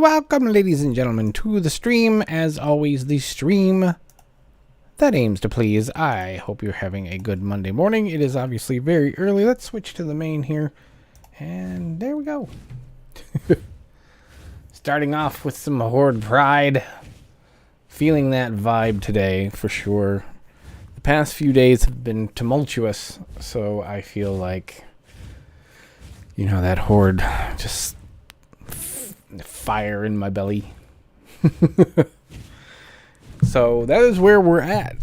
welcome, ladies and gentlemen, to the stream. As always, the stream that aims to please. I hope you're having a good Monday morning. It is obviously very early. Let's switch to the main here. And there we go. Starting off with some Horde Pride. Feeling that vibe today, for sure. The past few days have been tumultuous, so I feel like, you know, that Horde just fire in my belly. So that is where we're at.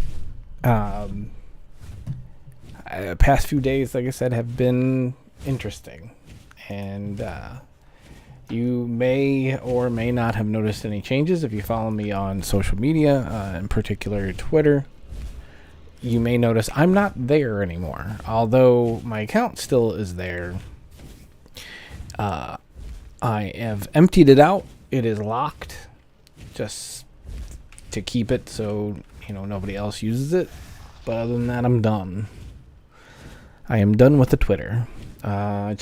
Past few days, like I said, have been interesting. And you may or may not have noticed any changes if you follow me on social media, in particular Twitter. You may notice I'm not there anymore, although my account still is there. I have emptied it out. It is locked just to keep it so, you know, nobody else uses it. But other than that, I'm done. I am done with the Twitter. I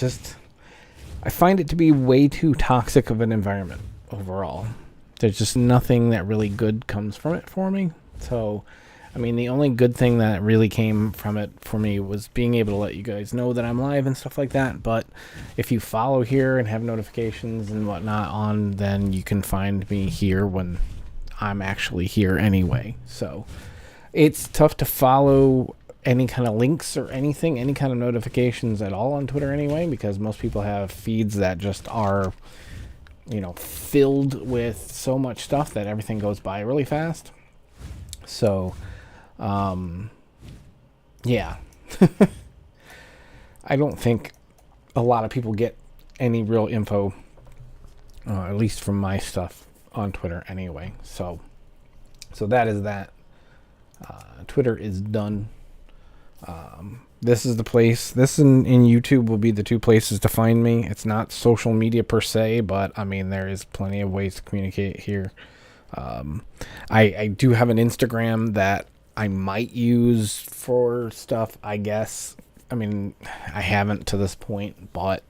find it to be way too toxic of an environment overall. There's just nothing that really good comes from it for me. So, I mean, the only good thing that really came from it for me was being able to let you guys know that I'm live and stuff like that. But if you follow here and have notifications and whatnot on, then you can find me here when I'm actually here anyway. So it's tough to follow any kind of links or anything, any kind of notifications at all on Twitter anyway, because most people have feeds that just are, you know, filled with so much stuff that everything goes by really fast. So, yeah. I don't think a lot of people get any real info, at least from my stuff on Twitter anyway. So that is that. Twitter is done. This is the place. This and YouTube will be the two places to find me. It's not social media per se, but I mean, there is plenty of ways to communicate here. I do have an Instagram that I might use for stuff, I guess. I mean, I haven't to this point, but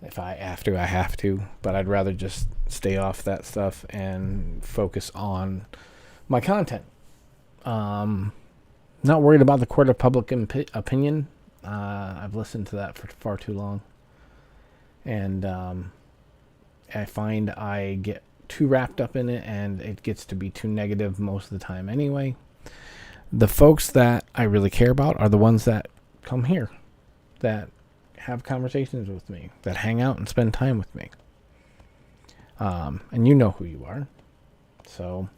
if I have to, I have to. But I'd rather just stay off that stuff and focus on my content. Not worried about the court of public opinion. I've listened to that for far too long. And I find I get too wrapped up in it, and it gets to be too negative most of the time anyway. The folks that I really care about are the ones that come here, that have conversations with me, that hang out and spend time with me. And you know who you are. So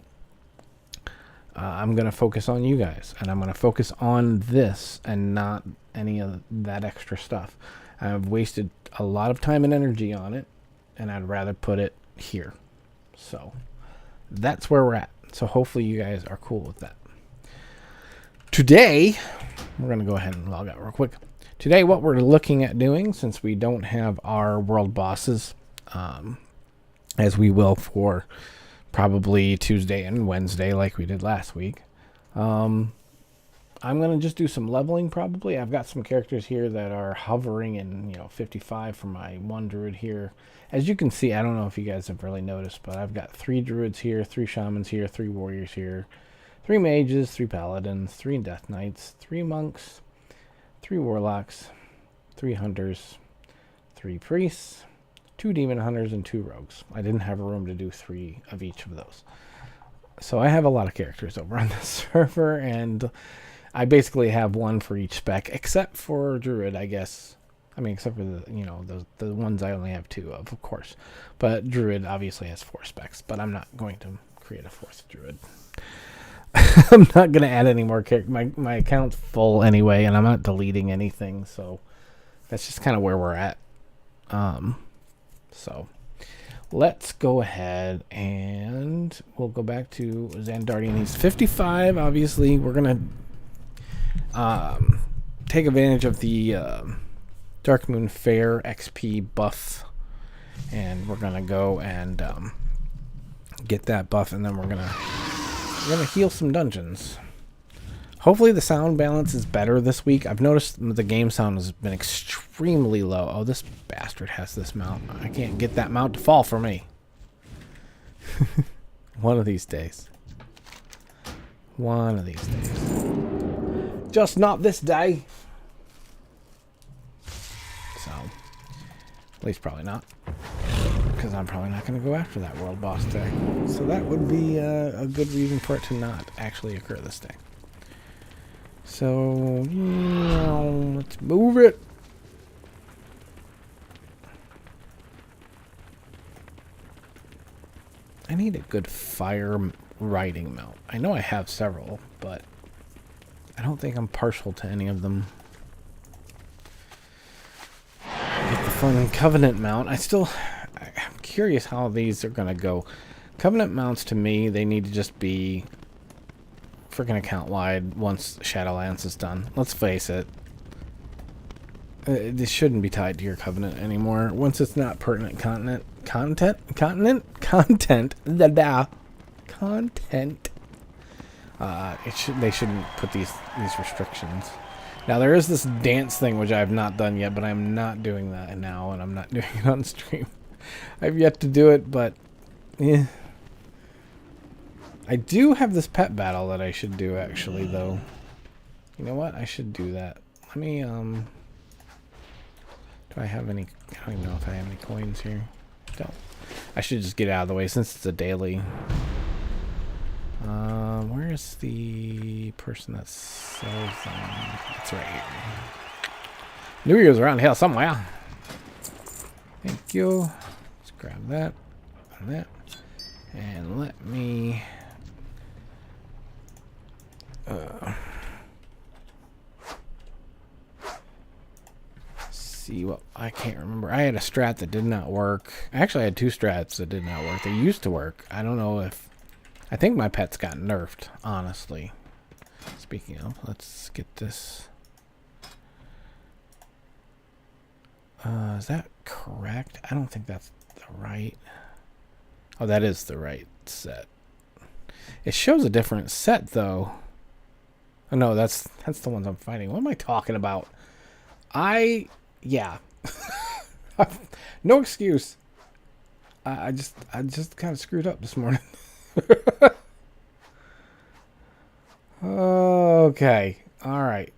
I'm going to focus on you guys, and I'm going to focus on this and not any of that extra stuff. I've wasted a lot of time and energy on it, and I'd rather put it here. So that's where we're at. So hopefully you guys are cool with that. Today, we're going to go ahead and log out real quick. Today, what we're looking at doing, since we don't have our world bosses, as we will for probably Tuesday and Wednesday like we did last week, I'm going to just do some leveling probably. I've got some characters here that are hovering in, 55 for my one druid here. As you can see, I don't know if you guys have really noticed, but I've got 3 druids here, 3 shamans here, 3 warriors here, 3 mages, 3 paladins, 3 death knights, 3 monks, 3 warlocks, 3 hunters, 3 priests, 2 demon hunters, and 2 rogues. I didn't have room to do 3 of each of those. So I have a lot of characters over on this server, and I basically have 1 for each spec, except for druid, I guess. I mean, except for the ones I only have 2 of course. But druid obviously has 4 specs, but I'm not going to create a 4th druid. I'm not going to add any more characters. My account's full anyway, and I'm not deleting anything, so that's just kind of where we're at. So let's go ahead and we'll go back to Xandardian. He's 55. Obviously, we're going to take advantage of the Darkmoon Faire XP buff, and we're going to go and get that buff, and then we're going to heal some dungeons. Hopefully the sound balance is better this week. I've noticed the game sound has been extremely low. Oh, this bastard has this mount. I can't get that mount to fall for me. One of these days. One of these days. Just not this day. So, at least probably not. Because I'm probably not going to go after that world boss day. So that would be a good reason for it to not actually occur this day. So, let's move it. I need a good fire riding mount. I know I have several, but I don't think I'm partial to any of them. Get the fun Covenant mount. I'm curious how these are going to go. Covenant mounts, to me, they need to just be freaking account wide once Shadowlands is done. Let's face it. This shouldn't be tied to your Covenant anymore. Once it's not pertinent content. They shouldn't put these restrictions. Now there is this dance thing which I have not done yet, but I'm not doing that now, and I'm not doing it on stream. I've yet to do it, but I do have this pet battle that I should do actually, though. You know what? I should do that. Let me do I have any? I don't even know if I have any coins here. Don't. I should just get out of the way since it's a daily. Where is the person that sells them? It's right here. Knew he was around here somewhere. Thank you. Let's grab that and that. And let me see what I can't remember. I had a strat that did not work. Actually, I had two strats that did not work. They used to work. I don't know if I think my pets got nerfed, honestly. Speaking of, let's get this. Is that correct? I don't think that's the right. Oh, that is the right set. It shows a different set, though. Oh, no, that's the ones I'm fighting. What am I talking about? Yeah. No excuse. I just kind of screwed up this morning. Okay. All right.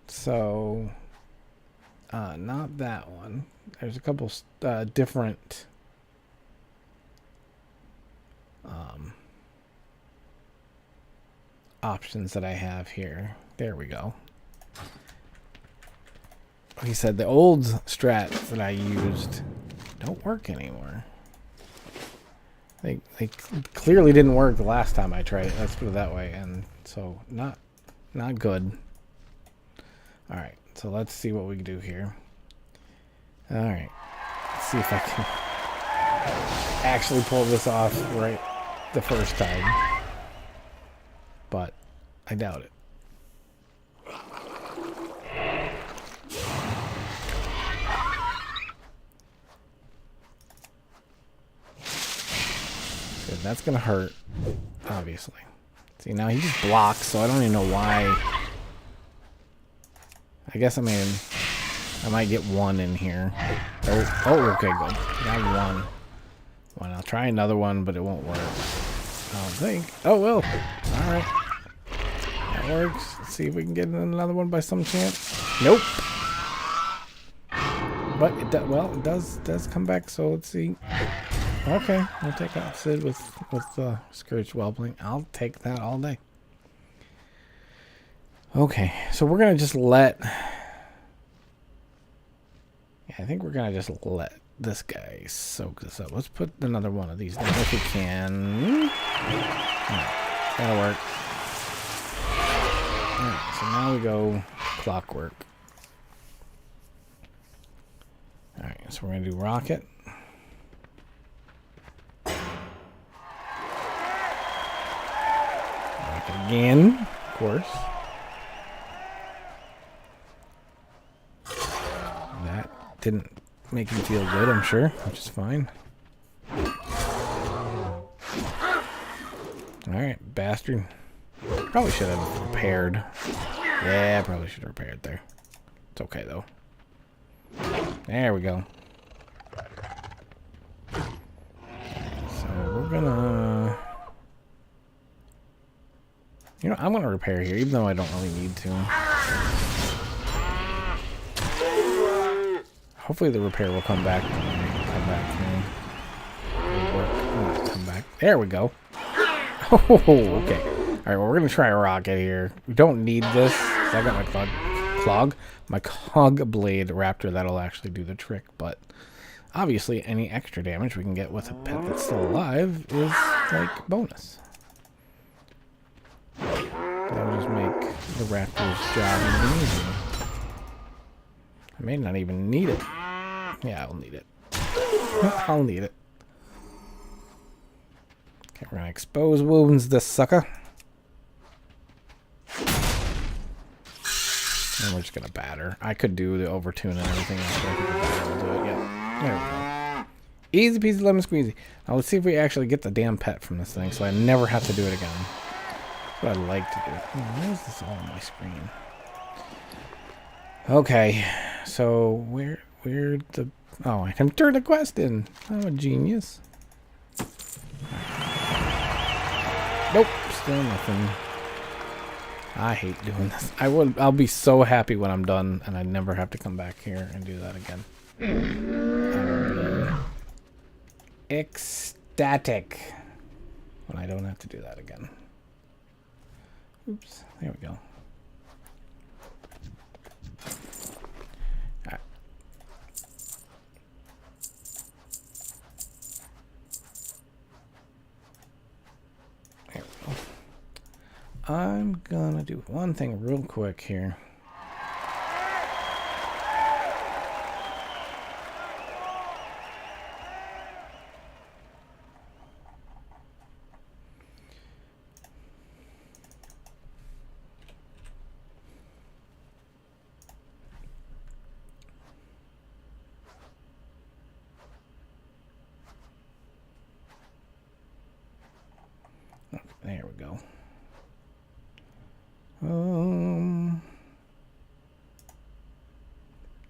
So, not that one. There's a couple different options that I have here. There we go. Like I said, the old strats that I used don't work anymore. They clearly didn't work the last time I tried it. Let's put it that way. And so not good. All right. So let's see what we can do here. All right. Let's see if I can actually pull this off right the first time. But I doubt it. That's gonna hurt, obviously. See, now he just blocks, so I don't even know why. I guess, I mean, I might get one in here. Oh, okay, good. Got one. Well, I'll try another one, but it won't work. I don't think. Oh, well. All right. That works. Let's see if we can get another one by some chance. Nope. But it does come back, so let's see. Okay, we'll take out Sid with Scourge Whelpling. I'll take that all day. Okay, so we're gonna just let. Yeah, I think we're gonna just let this guy soak this up. Let's put another one of these down if we can. Right, that'll work. Alright, so now we go Clockwork. Alright, so we're gonna do Rocket. Again, of course. That didn't make him feel good, I'm sure, which is fine. Alright, bastard. Probably should have repaired. Yeah, probably should have repaired there. It's okay, though. There we go. So we're gonna... You know, I'm gonna repair here, even though I don't really need to. Hopefully the repair will come back. Come back to me. Come back. There we go. Oh, okay. All right, well, we're gonna try a rocket here. We don't need this. I got my my cog blade raptor that'll actually do the trick. But obviously, any extra damage we can get with a pet that's still alive is like bonus. That'll just make the raptor's job even easier. I may not even need it. Yeah, I'll need it. I'll need it. Okay, we're gonna expose wounds this sucker. And we're just gonna batter. I could do the overtune and everything else, but I think the batter will do it. Yeah, there we go. Easy peasy lemon squeezy. Now let's see if we actually get the damn pet from this thing, so I never have to do it again. That's what I like to do. Why is this all on my screen? Okay, so where the... Oh, I can turn the quest in. I'm a genius. Nope, still nothing. I hate doing this. I'll be so happy when I'm done and I never have to come back here and do that again. I'll be ecstatic when I don't have to do that again. Oops, there we go. Alright. There we go. I'm gonna do one thing real quick here. Okay, there we go.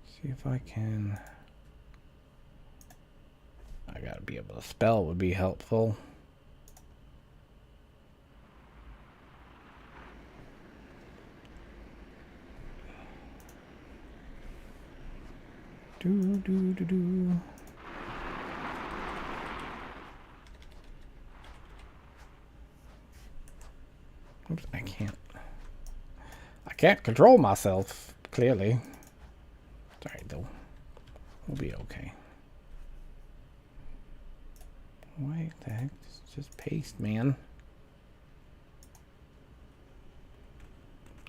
See if I can. I gotta be able to spell would be helpful. Do. Oops, I can't control myself, clearly. It's alright though. We'll be okay. Why the heck? Just paste, man.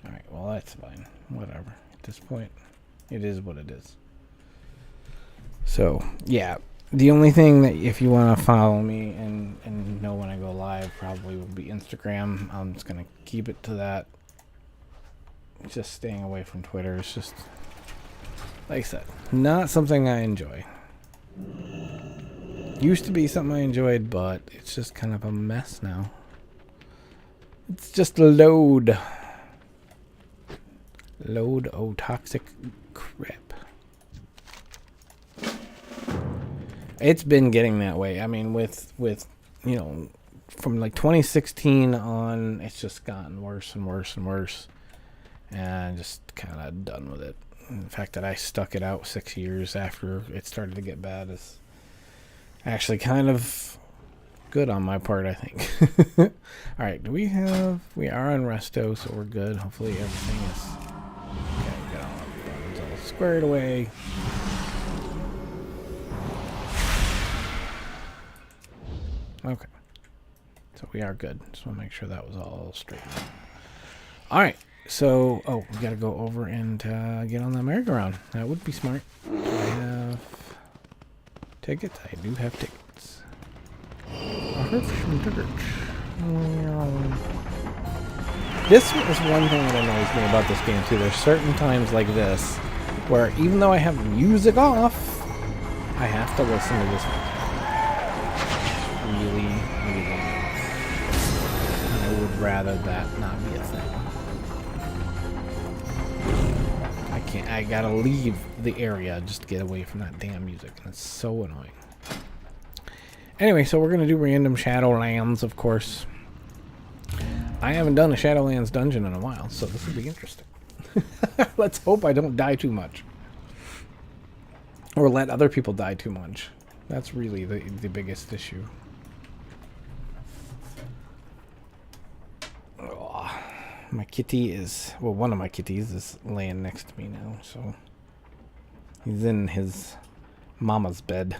Alright, well that's fine. Whatever. At this point, it is what it is. So, yeah. The only thing that if you want to follow me and know when I go live probably will be Instagram. I'm just going to keep it to that. Just staying away from Twitter. It's just, like I said, not something I enjoy. Used to be something I enjoyed, but it's just kind of a mess now. It's just a load. Load of toxic crap. It's been getting that way. I mean, with you know, from like 2016 on, it's just gotten worse and worse and worse. And just kind of done with it. And the fact that I stuck it out 6 years after it started to get bad is actually kind of good on my part, I think. All right, we are on resto, so we're good. Hopefully everything is okay. We got all our buttons all squared away. Okay, so we are good. Just want to make sure that was all straight. All right. So, we gotta go over and get on the merry-go-round. That would be smart. I have tickets. I do have tickets. This is one thing that annoys me about this game too. There's certain times like this where even though I have music off, I have to listen to this music. Really, really annoying. And I would rather that not be a thing. I gotta leave the area just to get away from that damn music, and it's so annoying. Anyway, so we're going to do random Shadowlands, of course. I haven't done a Shadowlands dungeon in a while, so this will be interesting. Let's hope I don't die too much. Or let other people die too much. That's really the biggest issue. Oh, my kitty is... Well, one of my kitties is laying next to me now, so... He's in his mama's bed.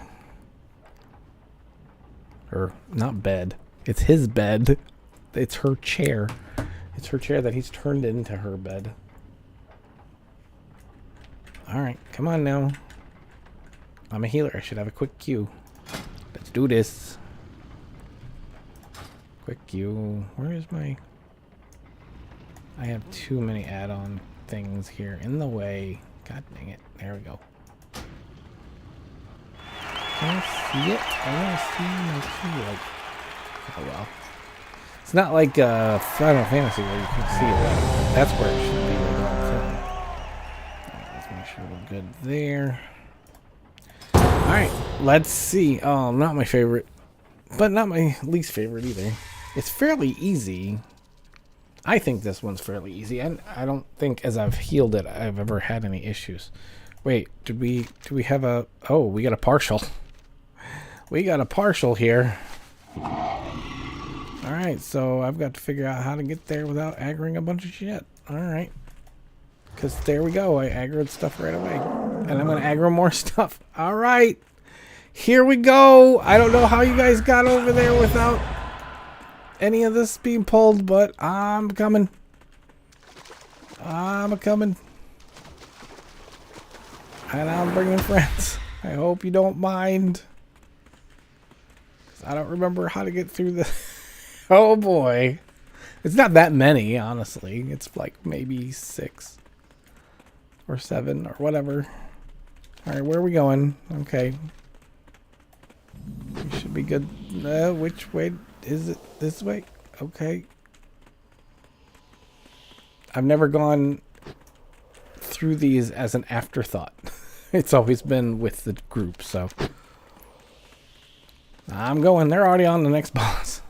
Or, not bed. It's his bed. It's her chair. It's her chair that he's turned into her bed. Alright, come on now. I'm a healer. I should have a quick Q. Let's do this. Quick Q. Where is my... I have too many add-on things here in the way. God dang it. There we go. Can I see it? I want to see my Q. Like, oh well. It's not like Final Fantasy where you can see it. That's where it should be. Alright, let's make sure we're good there. Alright, let's see. Oh, not my favorite. But not my least favorite either. It's fairly easy. I think this one's fairly easy. And I don't think as I've healed it, I've ever had any issues. Wait, do we have a... Oh, we got a partial. We got a partial here. Alright, so I've got to figure out how to get there without aggroing a bunch of shit. Alright. Because there we go. I aggroed stuff right away. And I'm going to aggro more stuff. Alright. Here we go. I don't know how you guys got over there without any of this being pulled, but I'm coming. I'm coming. And I'm bringing friends. I hope you don't mind. I don't remember how to get through the... Oh boy. It's not that many, honestly. It's like maybe 6 or 7 or whatever. Alright, where are we going? Okay. We should be good. Which way is it? This way? Okay. I've never gone through these as an afterthought. It's always been with the group, so... I'm going. They're already on the next boss.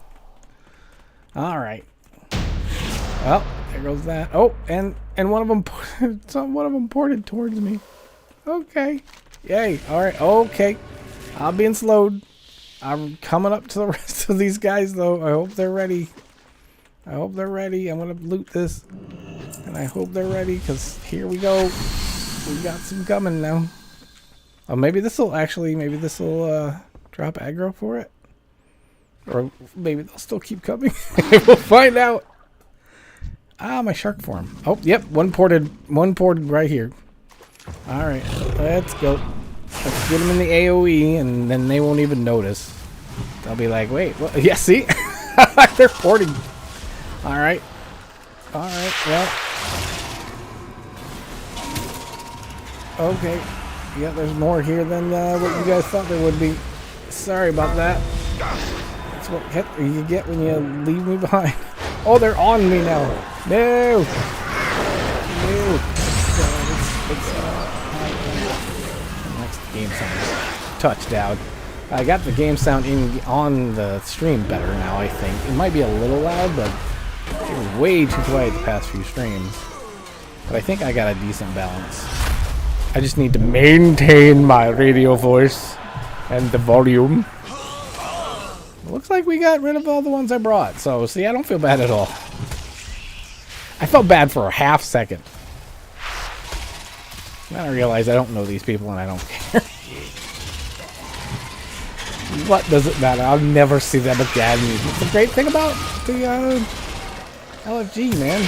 Alright. Well, there goes that. Oh, and one of them ported towards me. Okay. Yay. Alright. Okay. I'm being slowed. I'm coming up to the rest of these guys, though. I hope they're ready. I hope they're ready. I'm going to loot this. And I hope they're ready, because here we go. We got some coming now. Oh, maybe this will drop aggro for it. Or maybe they'll still keep coming. We'll find out. Ah, my shark form. Oh, yep. One ported right here. Alright, let's go. Let's get them in the AoE, and then they won't even notice. They'll be like, wait, what? Yeah, see? They're porting. Alright. Alright, well. Okay. Yeah, there's more here than what you guys thought there would be. Sorry about that. That's what you get when you leave me behind. Oh, they're on me now. No. No. Next game sound. Touchdown. I got the game sound on the stream better now, I think. It might be a little loud, but it was way too quiet the past few streams. But I think I got a decent balance. I just need to maintain my radio voice and the volume. It looks like we got rid of all the ones I brought. So, see, I don't feel bad at all. I felt bad for a half second. Then I realized I don't know these people and I don't care. What does it matter? I'll never see them again. It's the great thing about the LFG, man.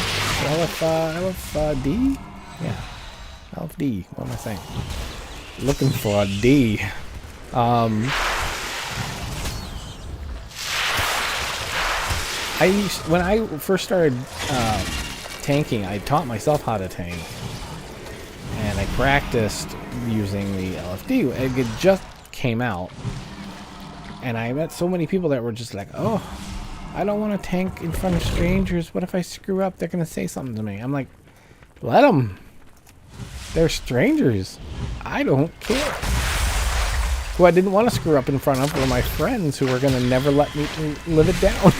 LFD? Yeah. LFD. What am I saying? Looking for a D. When I first started tanking, I taught myself how to tank. And I practiced using the LFD. It just came out. And I met so many people that were just like, oh, I don't want to tank in front of strangers. What if I screw up? They're going to say something to me. I'm like, let them. They're strangers. I don't care. who I didn't want to screw up in front of were my friends who were going to never let me live it down.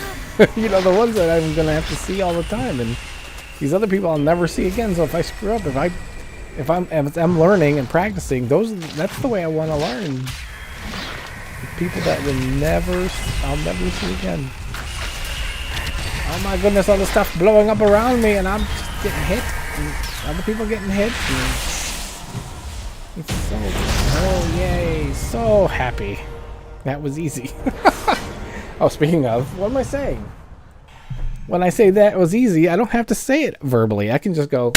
You know, the ones that I'm going to have to see all the time. And these other people I'll never see again. So if I screw up, if I'm learning and practicing, that's the way I want to learn. People that I'll never see again. Oh my goodness, all the stuff blowing up around me and I'm just getting hit. And other people getting hit. It's so, oh yay, so happy. That was easy. Oh, speaking of, what am I saying? When I say that was easy, I don't have to say it verbally. I can just go,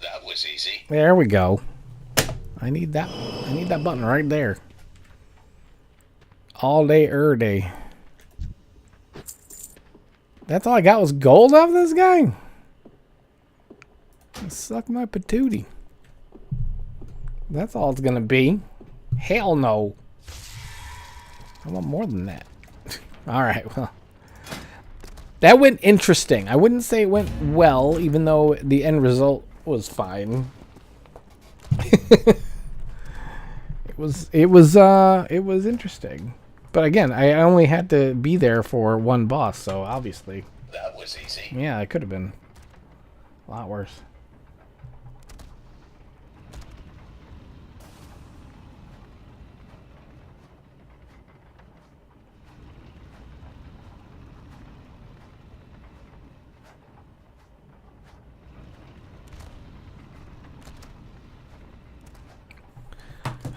that was easy. There we go. I need that button right there. All day, day. That's all I got was gold off this guy? Suck my patootie. That's all it's gonna be. Hell no. I want more than that. Alright, well. That went interesting. I wouldn't say it went well, even though the end result was fine. It was interesting. But again, I only had to be there for one boss, so obviously. That was easy. Yeah, it could have been a lot worse.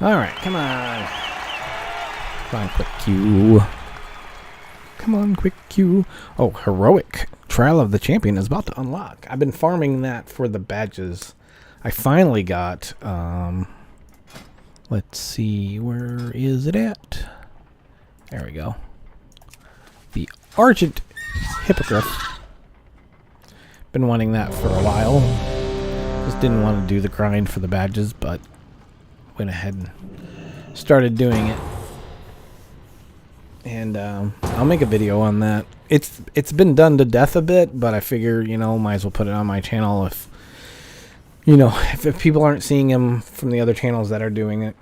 Alright, come on. Come on, quick Q. Come on, quick Q. Oh, heroic. Trial of the Champion is about to unlock. I've been farming that for the badges. I finally got, let's see, where is it at? There we go. The Argent Hippogriff. Been wanting that for a while. Just didn't want to do the grind for the badges, but went ahead and started doing it. And I'll make a video on that. It's been done to death a bit, but I figure, you know, might as well put it on my channel if, you know, if people aren't seeing him from the other channels that are doing it.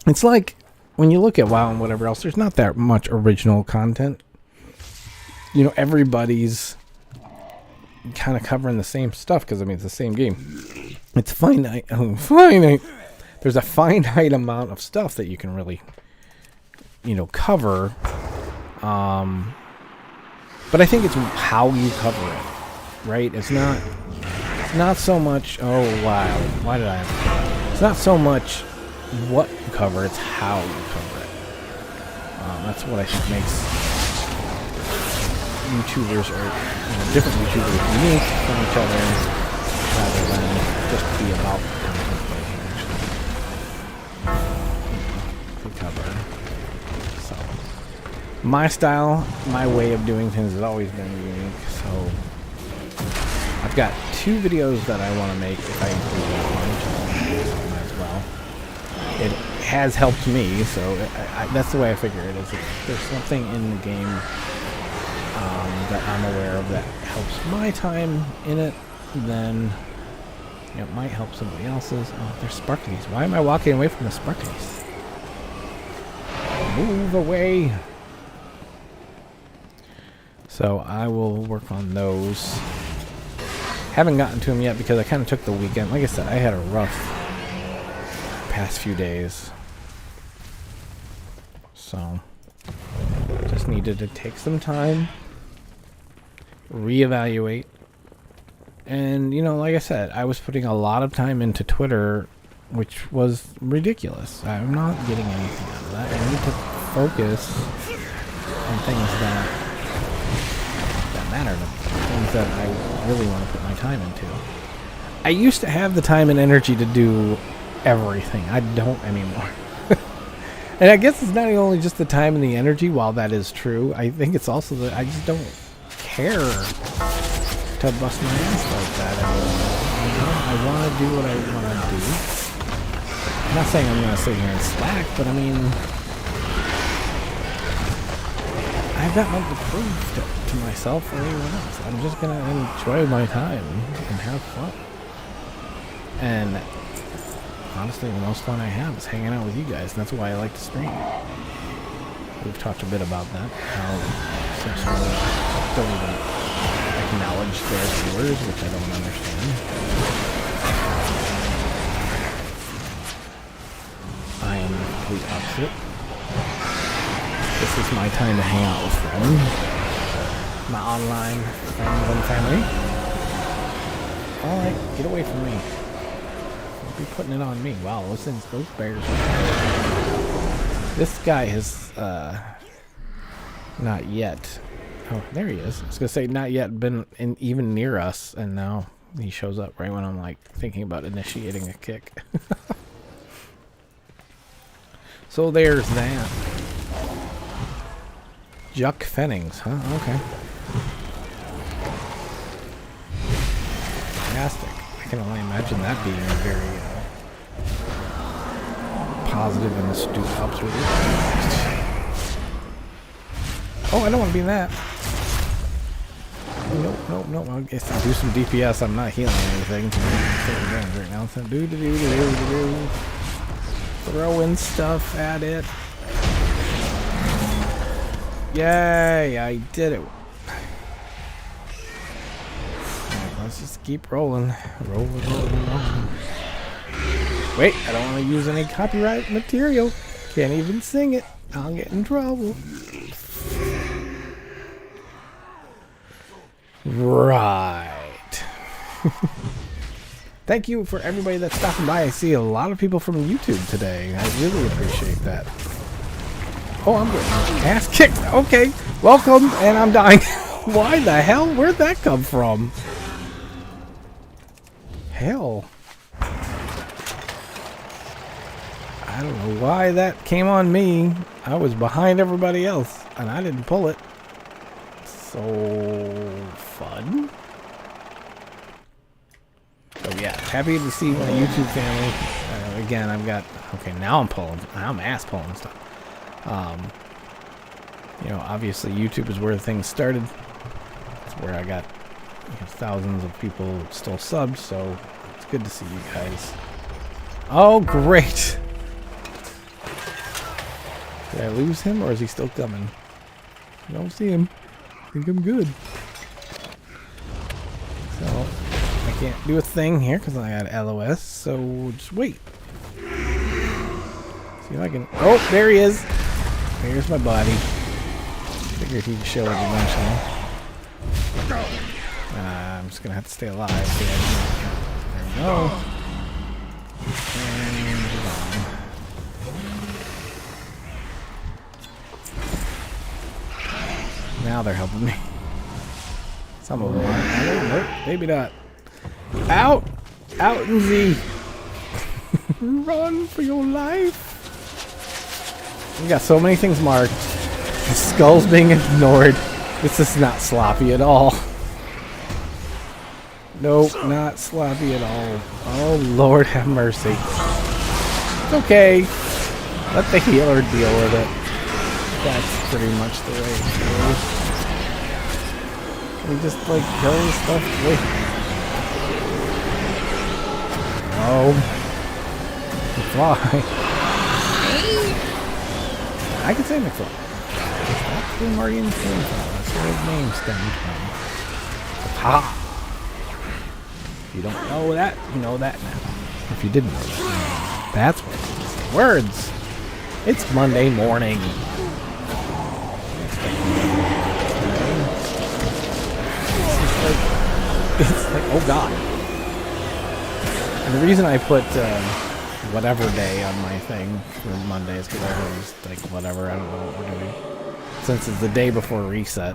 It's like when you look at WoW and whatever else, there's not that much original content. You know, everybody's kind of covering the same stuff because, I mean, it's the same game. It's finite. There's a finite amount of stuff that you can really, you know, cover. But I think it's how you cover it, right? It's not so much, oh wow, why did I have to, it's not so much what you cover, it's how you cover it. That's what I think makes YouTubers or, you know, different YouTubers unique from each other rather than just be about content they can actually cover. So my style, my way of doing things has always been unique, so I've got 2 videos that I want to make if I include that one as well. It has helped me, so that's the way I figure it is. If there's something in the game that I'm aware of that helps my time in it, then it might help somebody else's. Oh, there's sparklies. Why am I walking away from the sparklies? Move away. So I will work on those. Haven't gotten to them yet because I kind of took the weekend. Like I said, I had a rough past few days. So just needed to take some time, reevaluate. And, you know, like I said, I was putting a lot of time into Twitter, which was ridiculous. I'm not getting anything out of that. I need to focus on things that matter to me, things that I really want to put my time into. I used to have the time and energy to do everything. I don't anymore. And I guess it's not only just the time and the energy, while that is true. I think it's also that I just don't care to bust my ass like that anymore. You know, I want to do what I want to do. I'm not saying I'm going to sit here and slack, but I mean, I've got nothing to prove to myself or anyone else. I'm just going to enjoy my time and have fun. And honestly, the most fun I have is hanging out with you guys, and that's why I like to stream. We've talked a bit about that, how some people don't even acknowledge their viewers, which I don't understand. I am the complete opposite. This is my time to hang out with friends. My online friends and family. Alright, get away from me. Don't be putting it on me. Wow, those bears. This guy has, not yet. Oh, there he is. I was gonna say not yet been even near us, and now he shows up right when I'm like thinking about initiating a kick. So there's that. Juck Fennings, huh? Okay. Fantastic. I can only imagine that being a very positive and astute observation. Oh, I don't want to be in that. Nope. I guess I'll do some DPS. I'm not healing anything. Right now. So do. Throwing stuff at it. Yay! I did it. Let's just keep rolling. Rolling. Wait, I don't want to use any copyright material. Can't even sing it. I'll get in trouble. Right. Thank you for everybody that's stopping by. I see a lot of people from YouTube today. I really appreciate that. Oh, I'm getting ass kicked. Okay, welcome, and I'm dying. Why the hell? Where'd that come from? Hell. I don't know why that came on me. I was behind everybody else, and I didn't pull it. So fun. So yeah, happy to see my YouTube family. Again, I've got... Okay, now I'm pulling. I'm ass pulling stuff. You know, obviously YouTube is where things started. It's where I got thousands of people still subbed, so it's good to see you guys. Oh, great! Did I lose him, or is he still coming? I don't see him. I think I'm good. So, I can't do a thing here because I got LOS, so we'll just wait. See if I can... Oh, there he is! Here's my body. Figured he'd show up eventually. I'm just gonna have to stay alive. So there we go. And he's on. Now they're helping me. Some of them are. Nope, maybe not. Out! Out in Z! Run for your life! We got so many things marked. The skull's being ignored. This is not sloppy at all. Nope, not sloppy at all. Oh, Lord have mercy. It's okay. Let the healer deal with it. That's pretty much the way it goes. Can we just, like, kill this stuff? Wait. No. McFly. I can say McFly. That's where Marty and Finn from. That's where his name stemmed from. Ha! If you don't know that, you know that now. If you didn't know that, that's what it is. Words! It's Monday morning. It's like, oh god. And the reason I put whatever day on my thing for Monday is because I was like, whatever, I don't know what we're doing. Since it's the day before reset.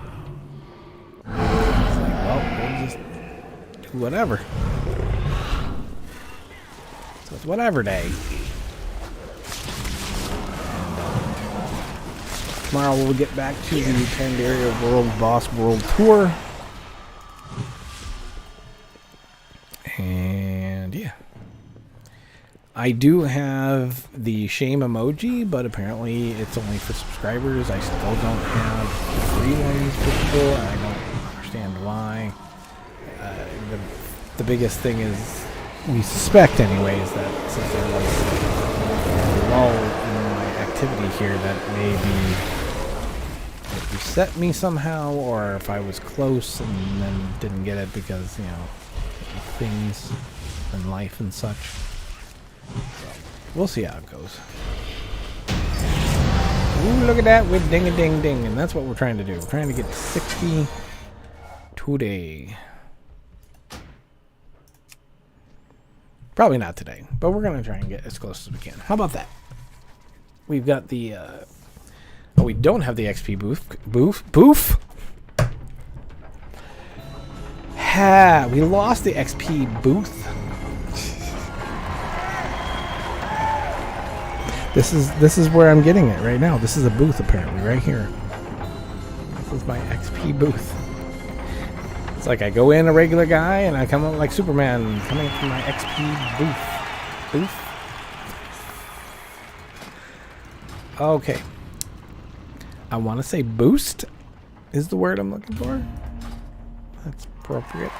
It's like, well, we'll just do whatever. So it's whatever day. And, tomorrow we'll get back to the Pandaria World Boss World Tour. And yeah. I do have the shame emoji, but apparently it's only for subscribers. I still don't have free ones for people. I don't understand why. The biggest thing is we suspect anyways that since there was a lull in my activity here, that maybe it reset me somehow, or if I was close and then didn't get it because, you know, things and life and such. So, we'll see how it goes. Ooh, look at that with ding-a-ding-ding, and that's what we're trying to do. We're trying to get to 60 today. Probably not today, but we're going to try and get as close as we can. How about that? We've got the... oh, we don't have the XP booth. Ha! We lost the XP booth. This is where I'm getting it right now. This is a booth apparently right here. This is my XP booth. It's like I go in a regular guy and I come out like Superman coming from my XP booth. Okay. I want to say boost is the word I'm looking for. That's appropriate.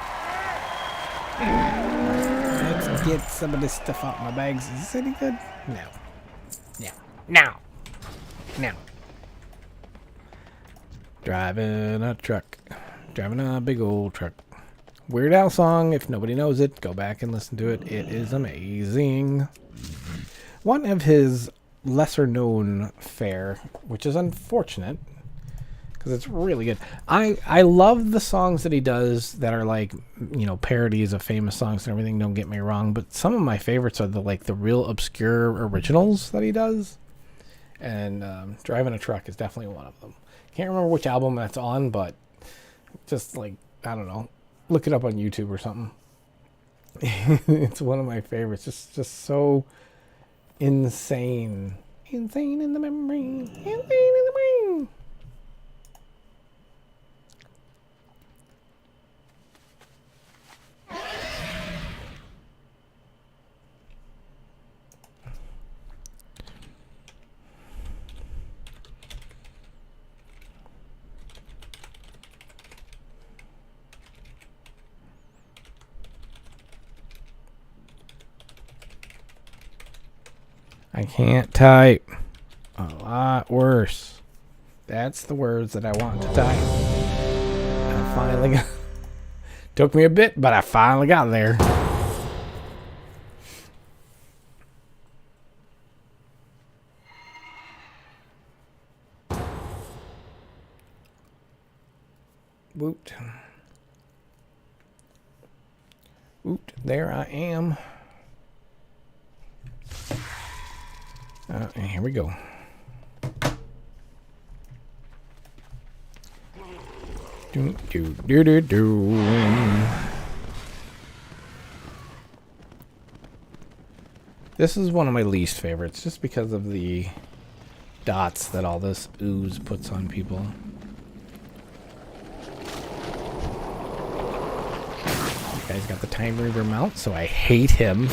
Let's get some of this stuff out my bags. Is this any good? No. No. Driving a truck. Driving a big old truck. Weird Al song. If nobody knows it, go back and listen to it. It is amazing. One of his lesser known fare, which is unfortunate because it's really good. I love the songs that he does that are like, you know, parodies of famous songs and everything, don't get me wrong, but some of my favorites are the real obscure originals that he does. And Driving a Truck is definitely one of them. Can't remember which album that's on, but just like, I don't know, look it up on YouTube or something. It's one of my favorites. Just so insane. Insane in the memory. Insane in the brain. I can't type. A lot worse. That's the words that I want to type. I finally got... Took me a bit, but I finally got there. Woot. Woot. There I am. And here we go. Do, do, do, do, do. This is one of my least favorites, just because of the dots that all this ooze puts on people. This guy's got the Time Reaver mount, so I hate him.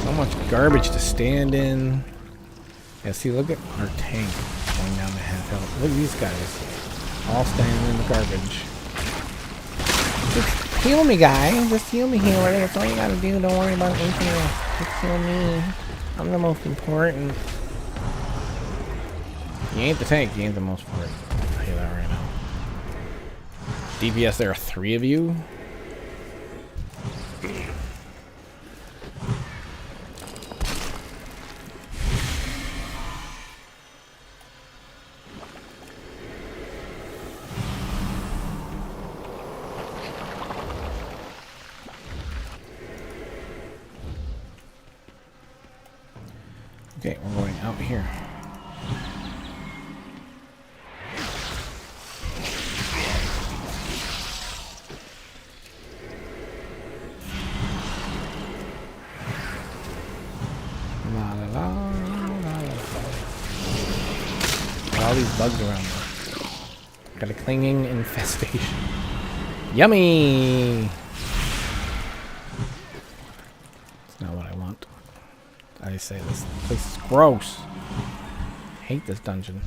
So much garbage to stand in. Yeah, see, look at our tank going down to half health. Look at these guys. All standing in the garbage. Just heal me, guy. Just heal me, healer. That's all you gotta do. Don't worry about anything else. Just heal me. I'm the most important. You ain't the tank. You ain't the most important. I'll tell you that right now. DPS, there are 3 of you. Okay, we're going out here. La la la la la. All these bugs around me. Got a clinging infestation. Yummy! That's not what I want. I say this place is gross. I hate this dungeon.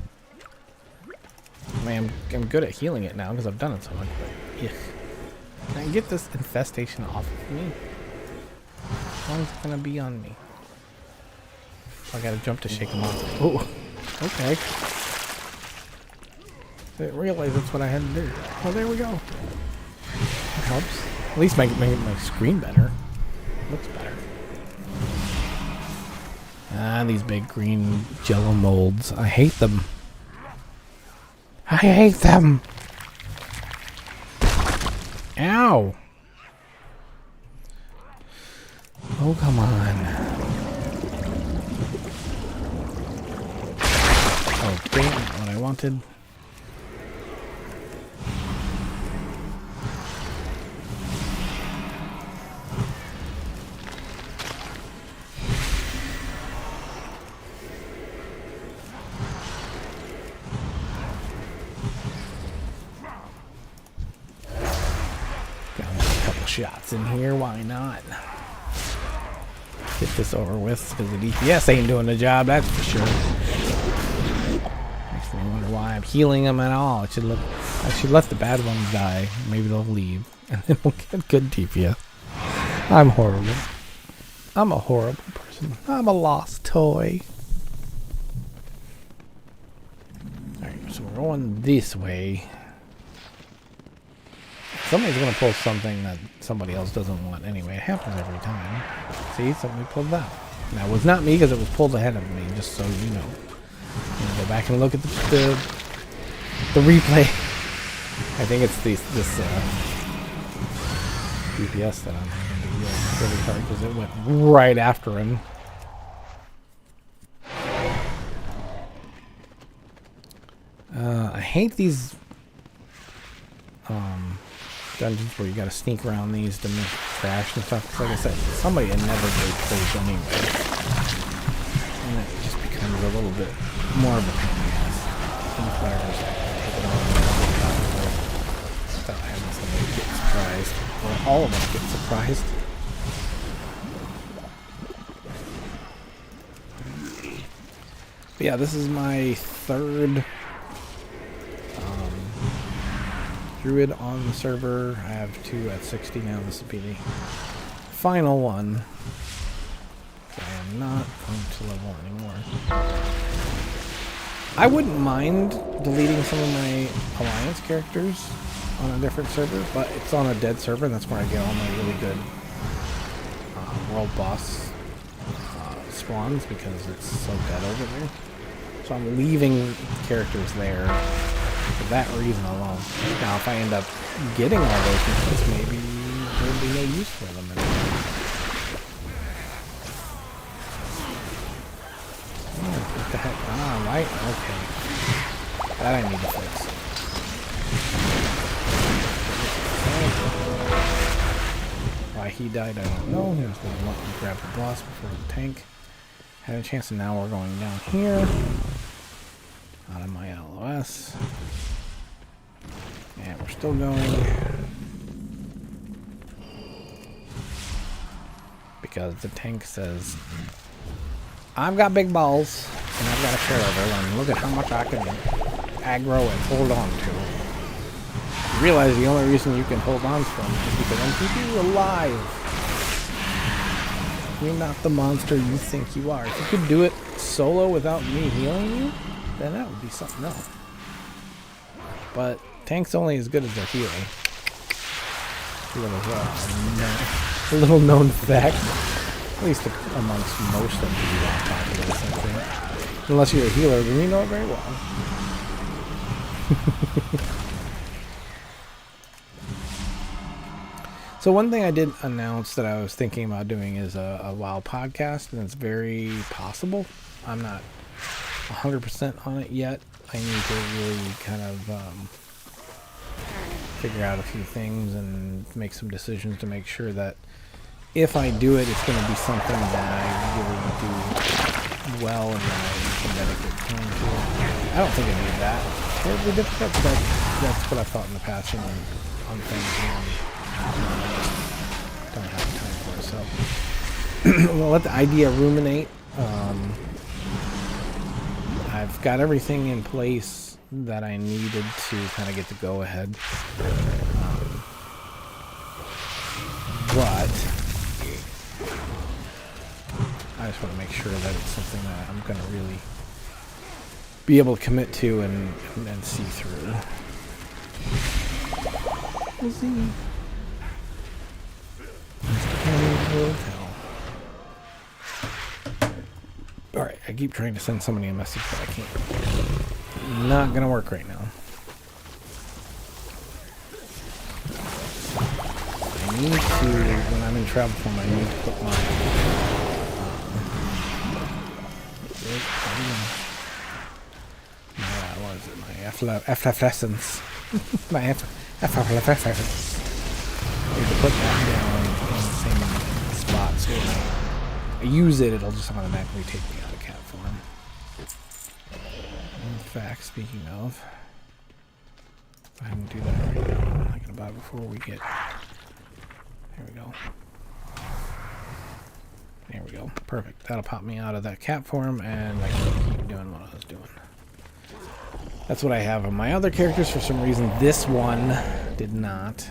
I mean, I'm good at healing it now because I've done it so much, but yuck. Can I get this infestation off of me? How long is it gonna be on me? I gotta jump to shake them off. Oh, okay. Didn't realize that's what I had to do. Oh, there we go. That helps. At least make my screen better. Looks better. Ah, these big green jello molds. I hate them. I hate them. Ow. Oh, come on. Oh, dang, not what I wanted. Shots in here, why not? Get this over with, because the DPS ain't doing the job, that's for sure. Makes me wonder why I'm healing them at all. I should let the bad ones die. Maybe they'll leave, and then we'll get good DPS. I'm horrible. I'm a horrible person. I'm a lost toy. Alright, so we're going this way. Somebody's going to pull something that somebody else doesn't want anyway. It happens every time. See, somebody pulled that. Now, it was not me because it was pulled ahead of me, just so you know. Go back and look at the replay. I think it's this DPS that I'm having to heal really hard because it went right after him. I hate these dungeons where you gotta sneak around these to make trash and stuff. 'Cause like I said, somebody had never made those anyway. And it just becomes a little bit more of a pain in the ass. So much better just take it all without having somebody get surprised. Or all of us get surprised. But yeah, this is my third Druid on the server. I have 2 at 60 now. This will be the final one. So I am not going to level anymore. I wouldn't mind deleting some of my Alliance characters on a different server, but it's on a dead server, and that's where I get all my really good world boss spawns, because it's so dead over there. So I'm leaving characters there for that reason alone. Now, if I end up getting all those missions, maybe there'll be no use for them anymore. What the heck? Ah, right? Okay. That I need to fix. Why he died, I don't know. He was going to want to grab the boss before the tank had a chance, and now we're going down here. Out of my LOS. And we're still going. Because the tank says, I've got big balls, and I've got a share of it, and look at how much I can aggro and hold on to. You realize the only reason you can hold on to them is because I'm keeping you alive. You're not the monster you think you are. If you could do it solo without me healing you, then that would be something else. But tank's only as good as their healing. A little known fact. At least amongst most of the populace, I think. Unless you're a healer, then you know it very well. So one thing I did announce that I was thinking about doing is a WoW podcast, and it's very possible. I'm not 100% on it yet. I need to really kind of figure out a few things and make some decisions to make sure that if I do it, it's going to be something that I really do well and that I can dedicate time to. I don't think I need that terribly difficult, but that's what I've thought in the past on things and don't have time for it. So we'll let the idea ruminate. I've got everything in place that I needed to kind of get the go-ahead. but I just want to make sure that it's something that I'm going to really be able to commit to and see through. We'll see. Alright, I keep trying to send somebody a message, but I can't. Not gonna work right now. I need to, when I'm in travel form, I need to put my what is it? My efflorescence. My efflorescence. I need to put that down in the same spot so when I use it, it'll just automatically take me out of cat form. In fact, speaking of, I can do that right now. I'm not gonna buy it before we get. There we go. There we go. Perfect. That'll pop me out of that cat form, and I can keep doing what I was doing. That's what I have on my other characters. For some reason, this one did not.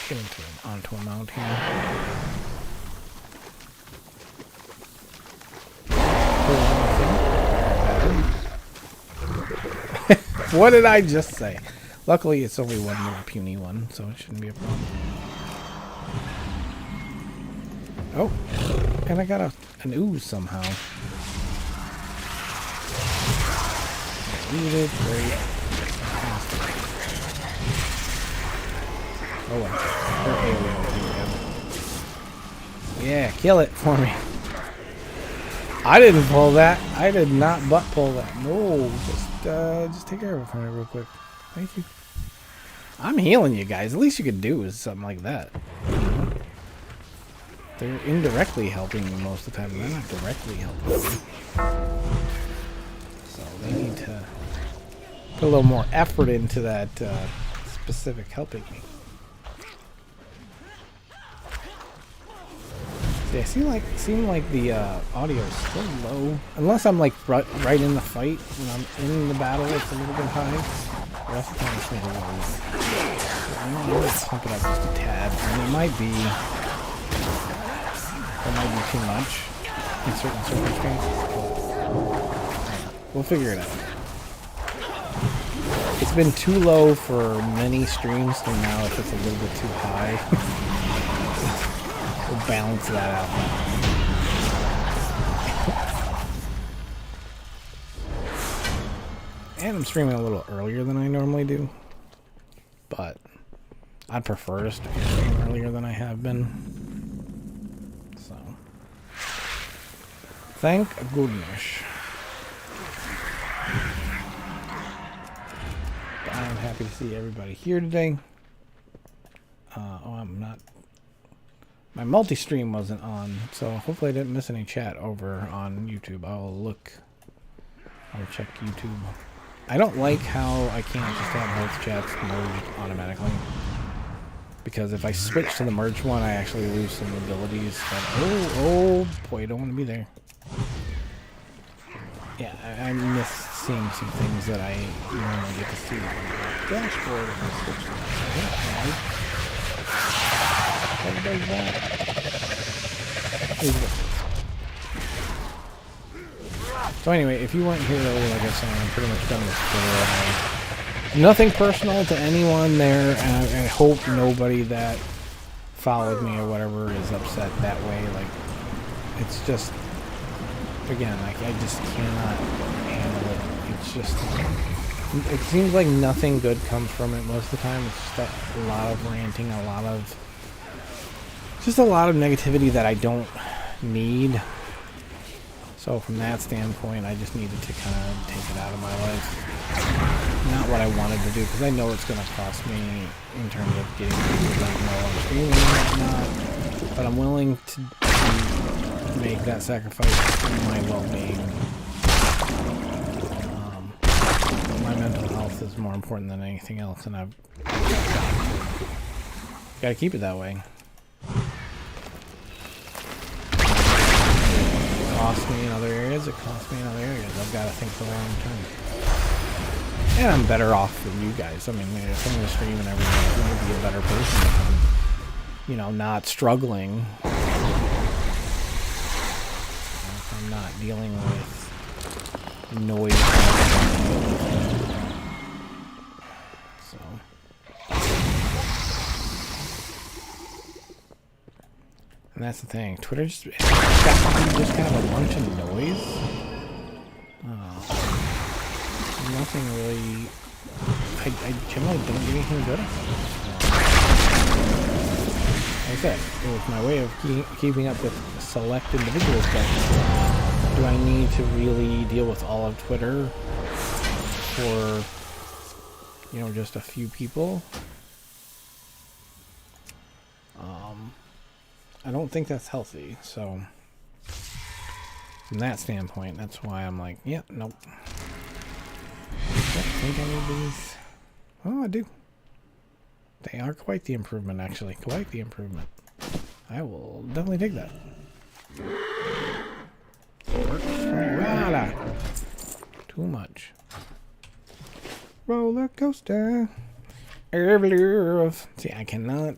Let's get onto a mount here. What did I just say? Luckily, it's only one little puny one, so it shouldn't be a problem. Oh, and I got an ooze somehow. Needed, great. Oh well. Yeah, kill it for me. I didn't pull that. I did not butt pull that. No, just take care of it for me real quick. Thank you. I'm healing you guys. The least you could do is something like that. They're indirectly helping me most of the time. They're not directly helping me. So they need to put a little more effort into that specific helping me. See, I seem like the audio is still low. Unless I'm like right in the fight. When I'm in the battle, it's a little bit high. The rest of the time it's maybe a little low. I'm going to pump it up just a tad. And it might be too much in certain circumstances. We'll figure it out. It's been too low for many streams, so now if it's a little bit too high, we'll balance that out. And I'm streaming a little earlier than I normally do, but I'd prefer to stream earlier than I have been. So, thank goodness. But I'm happy to see everybody here today. I'm not. My multi-stream wasn't on, so hopefully I didn't miss any chat over on YouTube. I'll check YouTube. I don't like how I can't just have both chats merged automatically. Because if I switch to the merge one, I actually lose some abilities. But, oh boy, I don't want to be there. Yeah, I miss seeing some things that I normally get to see on the dashboard if I switch to that. What does that? So anyway, if you weren't here earlier, like I said, I'm pretty much done with Twitter. Nothing personal to anyone there, and I hope nobody that followed me or whatever is upset that way. Like, it's just, again, I just cannot handle it. It's just, it seems like nothing good comes from it most of the time. It's just a lot of ranting, a lot of negativity that I don't need. So from that standpoint, I just needed to kind of take it out of my life. Not what I wanted to do, because I know it's going to cost me in terms of getting people that know I'm streaming and whatnot. But I'm willing to make that sacrifice for my well-being. My mental health is more important than anything else, and I've got to keep it that way. It costs me in other areas, I've got to think for the long term. And I'm better off than you guys. I mean, if I'm going to stream and everything, I'm going to be a better person if I'm, you know, not struggling. If I'm not dealing with noise. So. And that's the thing. Twitter just kind of a bunch of noise. Nothing really. I generally don't do anything good. Like I said, it was my way of keeping up with select individuals, but do I need to really deal with all of Twitter for, you know, just a few people? I don't think that's healthy, so from that standpoint, that's why I'm like, yeah, nope. I think I need these. Oh, I do. They are quite the improvement, actually. Quite the improvement. I will definitely take that. Voila. Too much. Roller coaster. See, I cannot.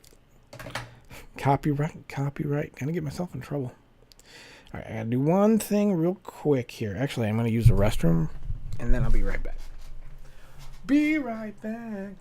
Copyright. Gonna get myself in trouble. Alright, I gotta do one thing real quick here. Actually, I'm gonna use the restroom, and then I'll be right back. Be right back.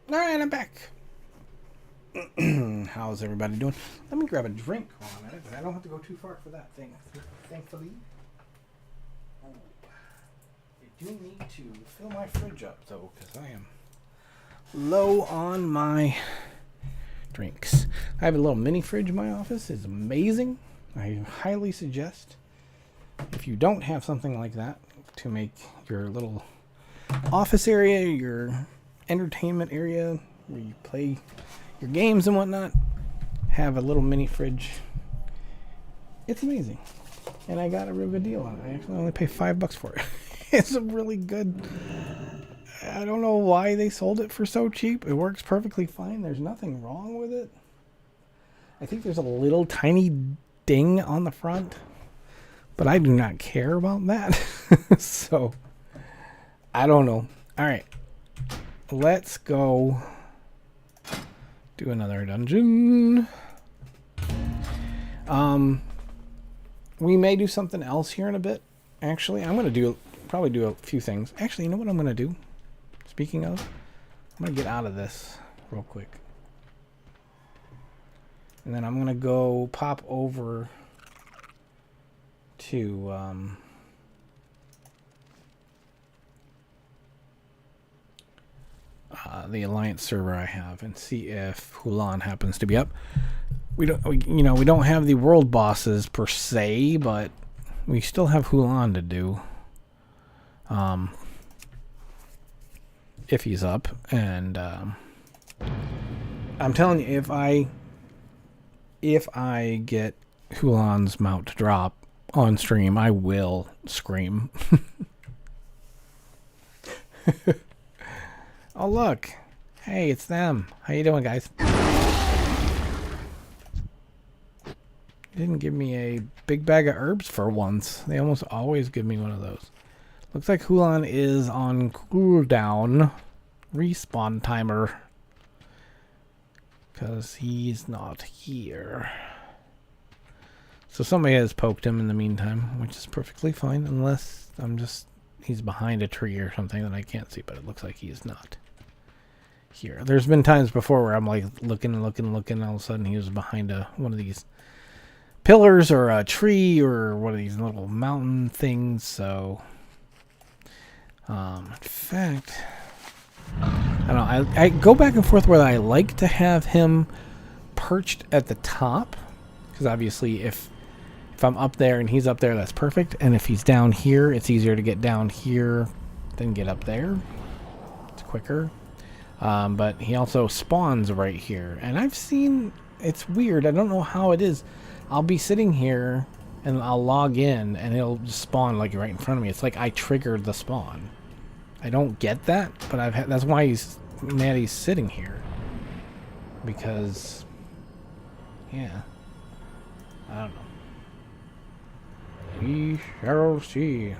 Alright, I'm back. How's everybody doing? Let me grab a drink while I'm at it, but I don't have to go too far for that thing, thankfully. Oh, I do need to fill my fridge up, though, because I am low on my drinks. I have a little mini fridge in my office. It's amazing. I highly suggest, if you don't have something like that, to make your little office area, your entertainment area where you play your games and whatnot, have a little mini fridge. It's amazing, and I got a real good deal on it. I actually only pay $5 for it. It's a really good. I don't know why they sold it for so cheap. It works perfectly fine. There's nothing wrong with it. I think there's a little tiny ding on the front, but I do not care about that. So I don't know. All right. Let's go do another dungeon. We may do something else here in a bit. Actually, I'm going to probably do a few things. Actually, you know what I'm going to do? Speaking of, I'm going to get out of this real quick. And then I'm going to go pop over to the Alliance server I have and see if Hulan happens to be up. We don't have the world bosses per se, but we still have Hulan to do. If he's up, and I'm telling you, if I get Hulan's mount to drop on stream, I will scream. Oh look, hey, it's them. How you doing, guys? Didn't give me a big bag of herbs for once. They almost always give me one of those. Looks like Hulan is on cooldown. Respawn timer. Because he's not here. So somebody has poked him in the meantime, which is perfectly fine. Unless he's behind a tree or something that I can't see. But it looks like he's not here. There's been times before where I'm like looking. And all of a sudden he was behind one of these pillars or a tree or one of these little mountain things. So in fact, I don't know, I go back and forth whether I like to have him perched at the top, because obviously if I'm up there and he's up there, that's perfect, and if he's down here, it's easier to get down here than get up there. It's quicker. But he also spawns right here, and I've seen, it's weird, I don't know how it is. I'll be sitting here and I'll log in and it'll just spawn like right in front of me. It's like I triggered the spawn. I don't get that, but that's why Maddie's sitting here. Because, yeah, I don't know. We shall see.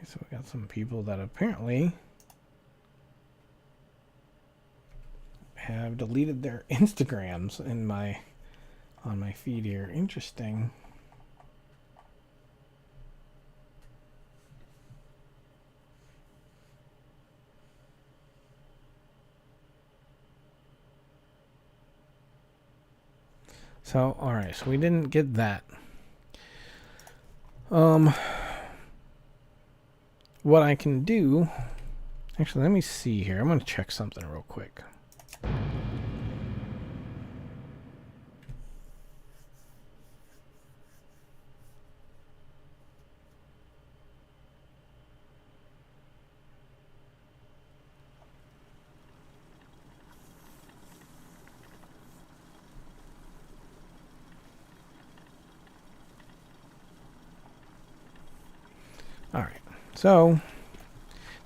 So we got some people that apparently have deleted their Instagrams on my feed here. Interesting. So, all right. So we didn't get that. What I can do, actually, let me see here. I'm going to check something real quick. All right. So,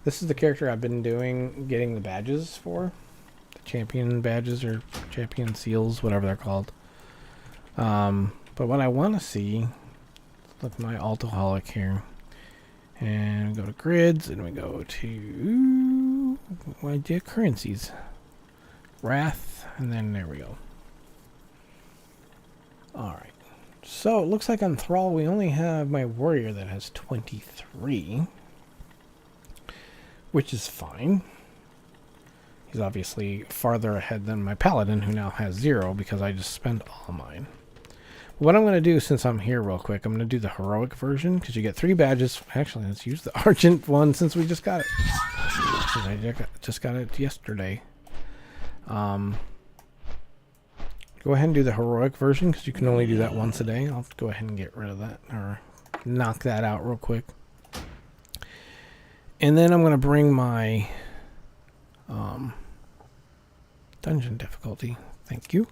this is the character I've been getting the badges for. The champion badges or champion seals, whatever they're called. But what I want to see, look at my Altoholic here. And we go to grids, and we go to currencies. Wrath, and then there we go. Alright. So, it looks like on Thrall we only have my warrior that has 23. Which is fine. He's obviously farther ahead than my paladin, who now has 0 because I just spent all mine. What I'm going to do, since I'm here real quick, I'm going to do the heroic version, because you get 3 badges. Actually, let's use the Argent one since we just got it. I just got it yesterday. go ahead and do the heroic version because you can only do that once a day. I'll go ahead and get rid of that or knock that out real quick. And then I'm going to bring my dungeon difficulty. Thank you.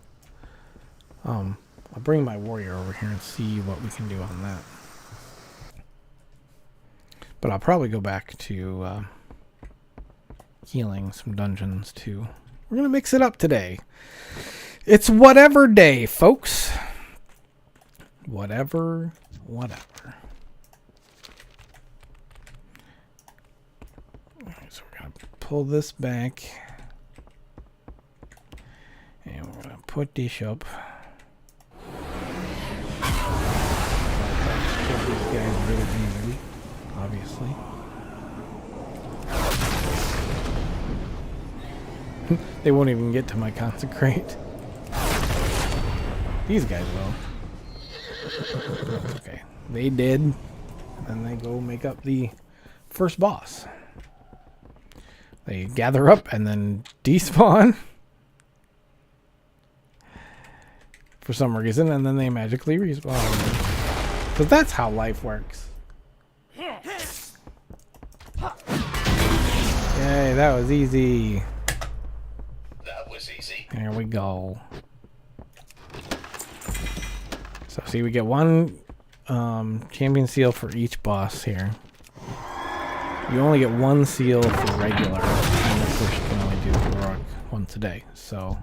I'll bring my warrior over here and see what we can do on that. But I'll probably go back to healing some dungeons too. We're going to mix it up today. It's whatever day, folks. Whatever. Alright, so we're going to pull this back. And we're going to put this up. Kill these guys really easily, obviously. They won't even get to my consecrate. These guys will. Okay. They did. And then they go make up the first boss. They gather up and then despawn. For some reason. And then they magically respawn. Because that's how life works. Yay, that was easy. That was easy. There we go. So see, we get one champion seal for each boss here. You only get one seal for regular, and of course you can only do heroic once a day. So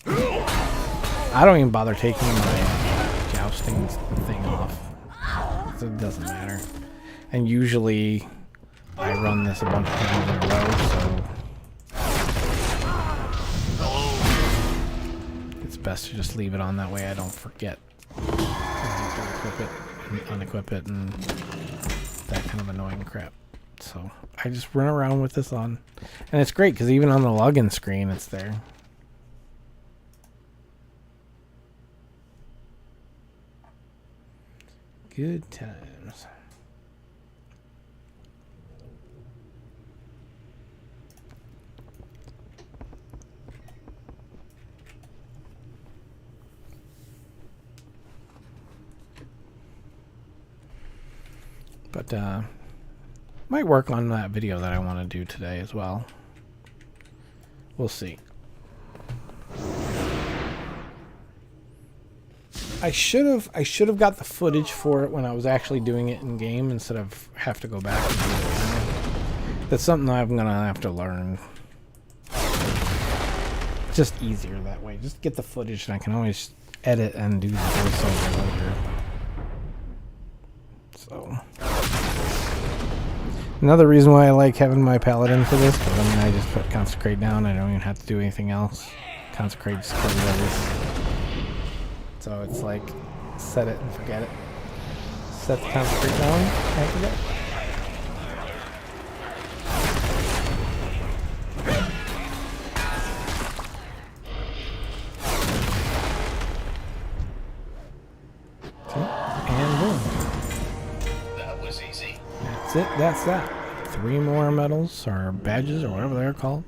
I don't even bother taking my jousting thing off. So it doesn't matter. And usually I run this a bunch of times in a row, so it's best to just leave it on, that way I don't forget. I have to equip it and unequip it and that kind of annoying crap. So I just run around with this on. And it's great because even on the login screen it's there. Good times. But might work on that video that I want to do today as well. We'll see. I should have got the footage for it when I was actually doing it in game instead of have to go back and do it. That's something I'm gonna have to learn. It's just easier that way. Just get the footage and I can always edit and do the voiceover later. So another reason why I like having my paladin for this, because I mean I just put consecrate down, I don't even have to do anything else. Consecrate just covers everything. So it's like, set it and forget it. Set the consecrate down, and forget it. And boom. That was easy. That's it, that's that. 3 more medals, or badges, or whatever they're called.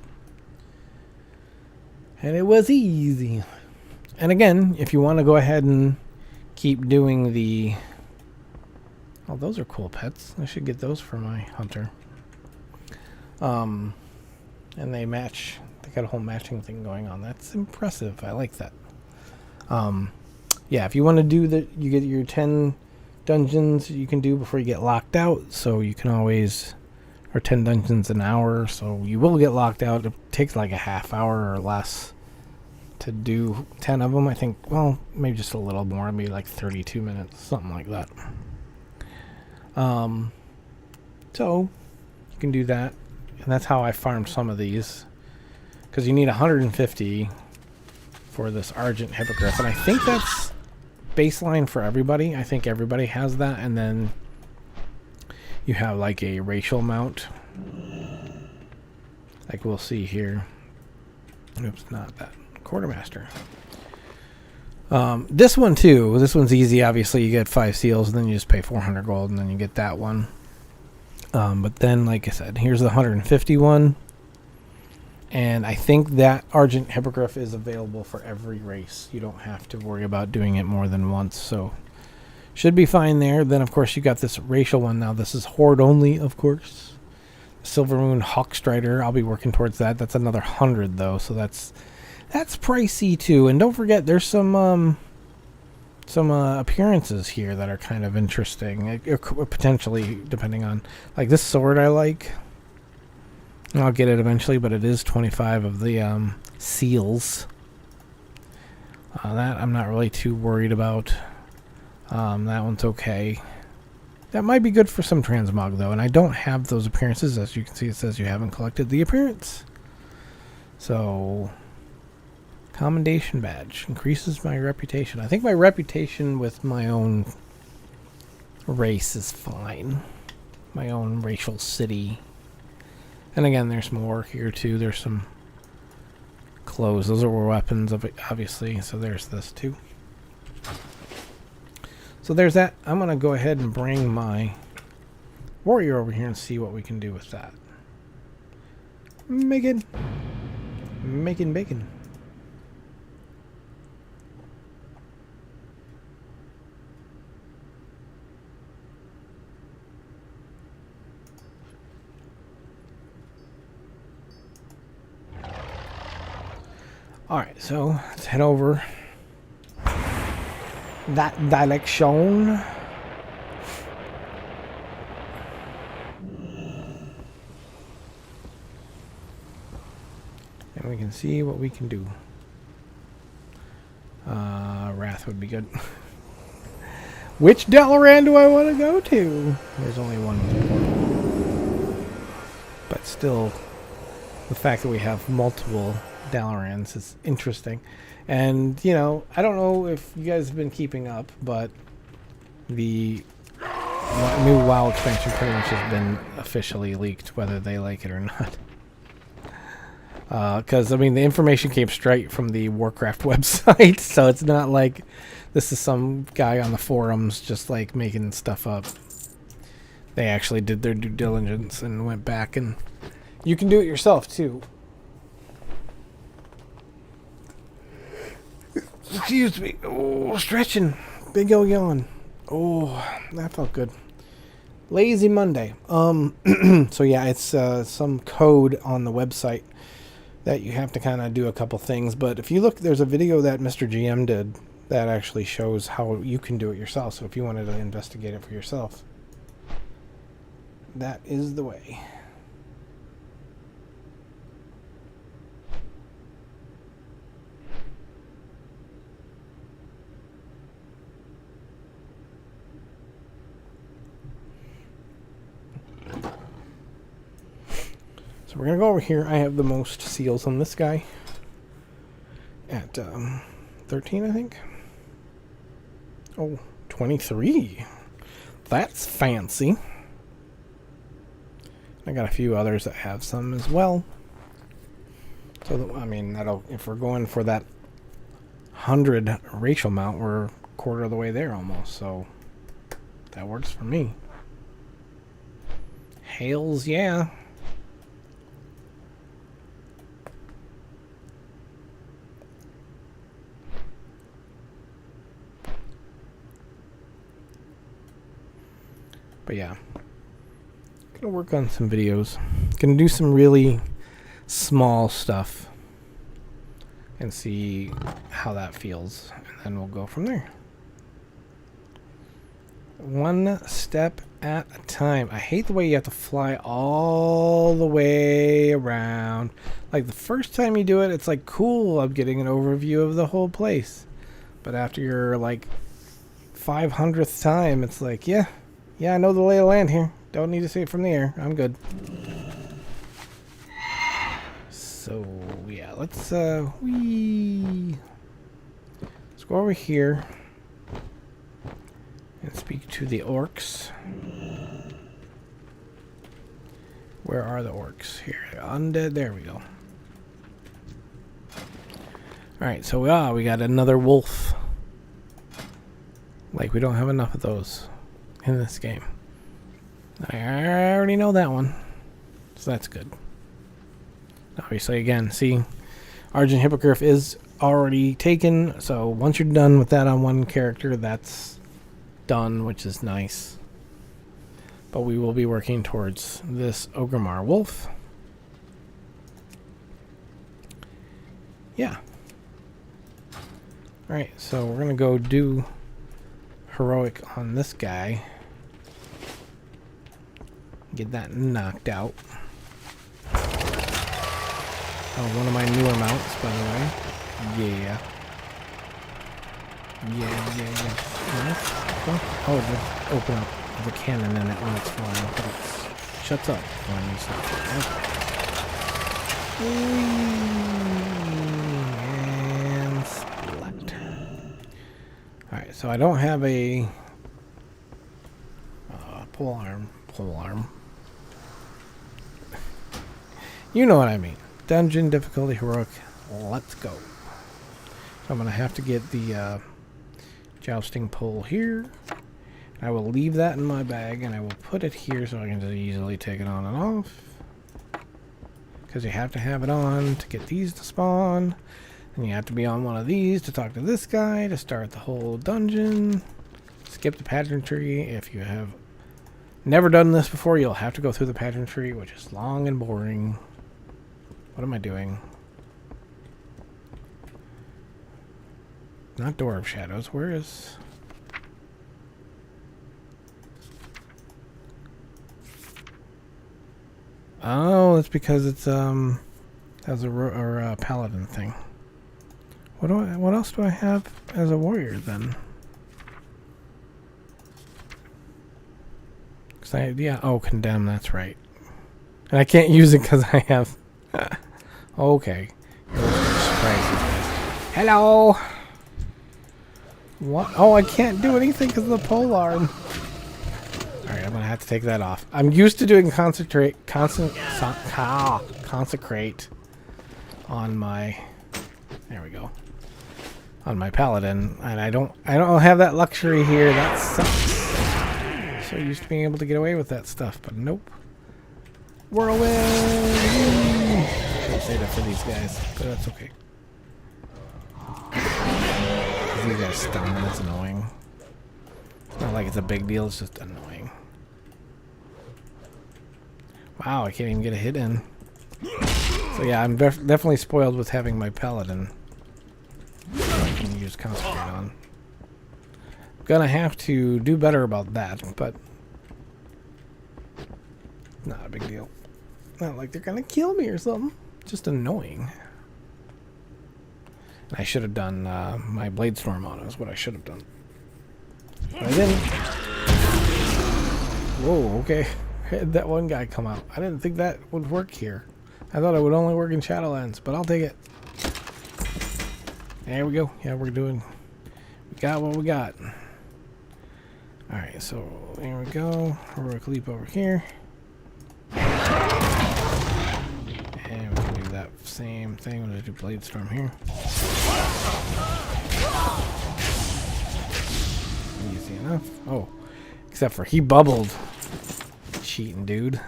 And it was easy. And again, if you want to go ahead and keep doing the... Oh, those are cool pets. I should get those for my hunter. And they match. They got a whole matching thing going on. That's impressive. I like that. Yeah, if you want to do the... You get your 10 dungeons you can do before you get locked out. So you can always... Or 10 dungeons an hour. So you will get locked out. It takes like a half hour or less to do 10 of them. I think, well, maybe just a little more, maybe like 32 minutes, something like that. So you can do that, and that's how I farmed some of these, because you need 150 for this Argent Hippogriff, and I think that's baseline for everybody. I think everybody has that, and then you have like a racial mount, like we'll see here. Oops, not that. Quartermaster. This one too. This one's easy. Obviously, you get 5 seals, and then you just pay 400 gold, and then you get that one. But then, like I said, here's the 150 one. And I think that Argent Hippogriff is available for every race. You don't have to worry about doing it more than once, so should be fine there. Then, of course, you got this racial one now. This is Horde only, of course. Silvermoon Hawkstrider. I'll be working towards that. That's another 100, though, so that's pricey, too. And don't forget, there's some appearances here that are kind of interesting. Potentially, depending on... Like, this sword I like... I'll get it eventually, but it is 25 of the seals. That I'm not really too worried about. That one's okay. That might be good for some transmog, though, and I don't have those appearances. As you can see, it says you haven't collected the appearance. So, commendation badge increases my reputation. I think my reputation with my own race is fine. My own racial city. And again, there's more here too. There's some clothes. Those are weapons, obviously. So there's this too. So there's that. I'm going to go ahead and bring my warrior over here and see what we can do with that. Making bacon. Alright, so let's head over that direction. And we can see what we can do. Wrath would be good. Which Dalaran do I want to go to? There's only one. But still, the fact that we have multiple Dalarans is interesting. And, you know, I don't know if you guys have been keeping up, but the new WoW expansion pretty much has been officially leaked, whether they like it or not. Because, I mean, the information came straight from the Warcraft website, so it's not like this is some guy on the forums just, like, making stuff up. They actually did their due diligence and went back, and you can do it yourself, too. Excuse me. Oh, stretching. Big old yawn. Oh, that felt good. Lazy Monday. So yeah, it's some code on the website that you have to kind of do a couple things. But if you look, there's a video that Mr. GM did that actually shows how you can do it yourself. So if you wanted to investigate it for yourself, that is the way. So we're going to go over here. I have the most seals on this guy at 13, I think. Oh, 23. That's fancy. I got a few others that have some as well. So, I mean, that'll, if we're going for that 100 racial mount, we're a quarter of the way there almost. So that works for me. Hails, yeah. But yeah, gonna work on some videos. Gonna do some really small stuff and see how that feels, and then we'll go from there. One step at a time. I hate the way you have to fly all the way around. Like the first time you do it, it's like cool, I'm getting an overview of the whole place. But after your like 500th time, it's like, yeah, I know the lay of the land here. Don't need to see it from the air. I'm good. So, yeah, let's go over here and speak to the orcs. Where are the orcs? Here, undead. There we go. Alright, so we got another wolf. Like, we don't have enough of those in this game. I already know that one, so that's good. Obviously, again, see, Argent Hippogriff is already taken, so once you're done with that on one character, that's done, which is nice. But we will be working towards this Ogremar Wolf. Yeah. Alright, so we're going to go do heroic on this guy. Get that knocked out. Oh, one of my newer mounts, by the way. Yeah. Yeah. Nice. Oh, just open up the cannon in it when it's flying. But it shuts up when you stop it. And splat. Alright, so I don't have a pole arm. You know what I mean. Dungeon difficulty heroic. Let's go. So I'm going to have to get the jousting pole here. I will leave that in my bag and I will put it here so I can just easily take it on and off. Because you have to have it on to get these to spawn. And you have to be on one of these to talk to this guy to start the whole dungeon. Skip the pageantry. If you have never done this before, you'll have to go through the pageantry, which is long and boring. What am I doing? Not Door of Shadows. Where is... Oh, it's because it's as a paladin thing. What else do I have as a warrior then? Oh, condemn, that's right. And I can't use it because I have... Okay. Hello! What? Oh, I can't do anything because of the pole arm. Alright, I'm going to have to take that off. I'm used to doing consecrate on my... There we go. On my paladin. And I don't have that luxury here. That sucks. So used to being able to get away with that stuff, but nope. Whirlwind! I'll say that for these guys, but that's okay. These guys stun, that's annoying. It's not like it's a big deal, it's just annoying. Wow, I can't even get a hit in. So yeah, I'm definitely spoiled with having my paladin. I can use concentrate on. Gonna have to do better about that, but not a big deal. Not like they're gonna kill me or something. Just annoying. I should have done my Blade Storm on it, is what I should have done. But I didn't. Whoa, okay. Had that one guy come out. I didn't think that would work here. I thought it would only work in Shadowlands, but I'll take it. There we go. Yeah, we got what we got. Alright, so there we go. Heroic Leap over here. And we can do that same thing. We'll just do Blade Storm here. Easy enough. Oh, except for he bubbled. Cheating dude.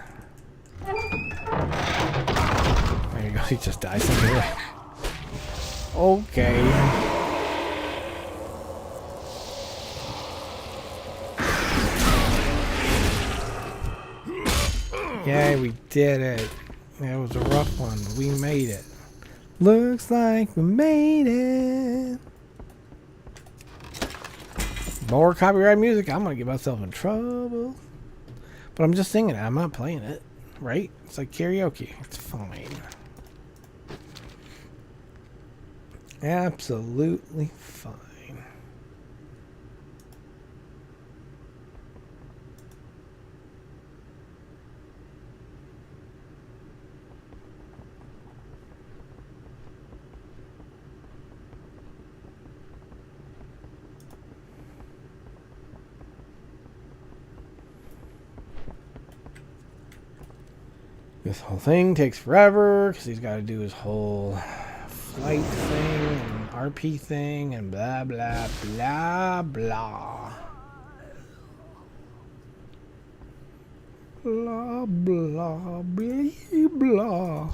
There you go. He just dies anyway. Okay. Yeah, we did it. That was a rough one. We made it. Looks like we made it. More copyright music. I'm gonna get myself in trouble. But I'm just singing it. I'm not playing it. Right? It's like karaoke. It's fine. Absolutely fine. This whole thing takes forever because he's got to do his whole flight thing and RP thing and blah blah blah blah. Blah blah blah blah.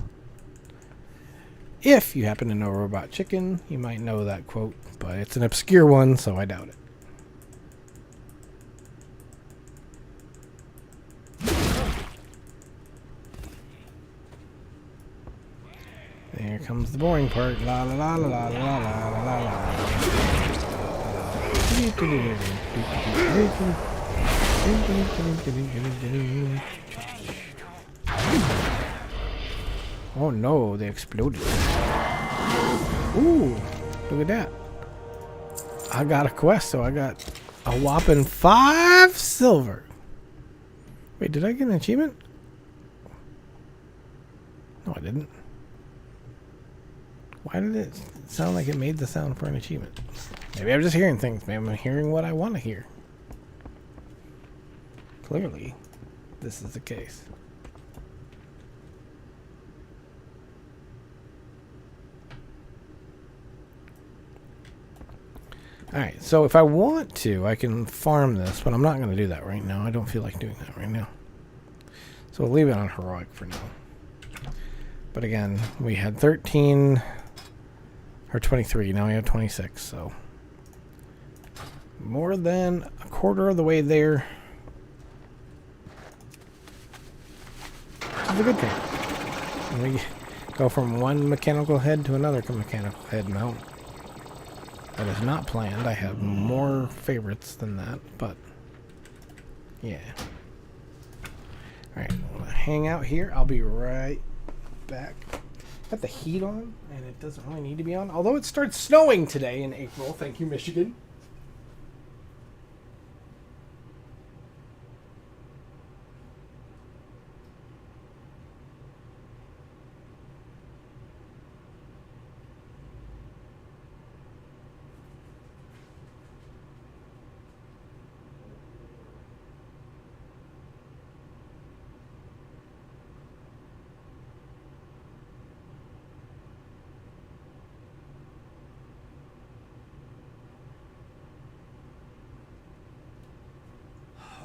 If you happen to know Robot Chicken, you might know that quote, but it's an obscure one, so I doubt it. There comes the boring part. La la la la la la la la la. Oh no, they exploded. Ooh, look at that. I got a quest, so I got a whopping 5 silver. Wait, did I get an achievement? No, I didn't. Why did it sound like it made the sound for an achievement? Maybe I'm just hearing things. Maybe I'm hearing what I want to hear. Clearly, this is the case. Alright, so if I want to, I can farm this, but I'm not going to do that right now. I don't feel like doing that right now. So we'll leave it on heroic for now. But again, we had 13 or 23. Now we have 26, so more than a quarter of the way there. It's a good thing. And we go from one mechanical head to another mechanical head mount. That is not planned. I have more favorites than that, but yeah. Alright, I'm gonna hang out here. I'll be right back. Got the heat on, and it doesn't really need to be on. Although it starts snowing today in April. Thank you, Michigan.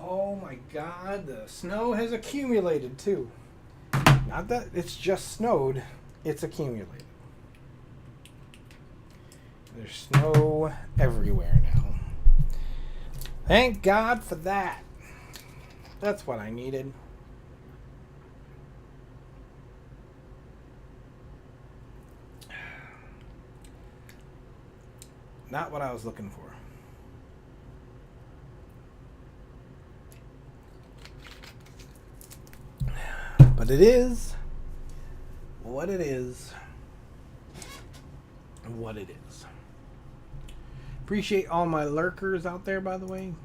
Oh my god, the snow has accumulated too. Not that it's just snowed, it's accumulated. There's snow everywhere now. Thank God for that. That's what I needed. Not what I was looking for. But it is what it is. What it is. Appreciate all my lurkers out there, by the way.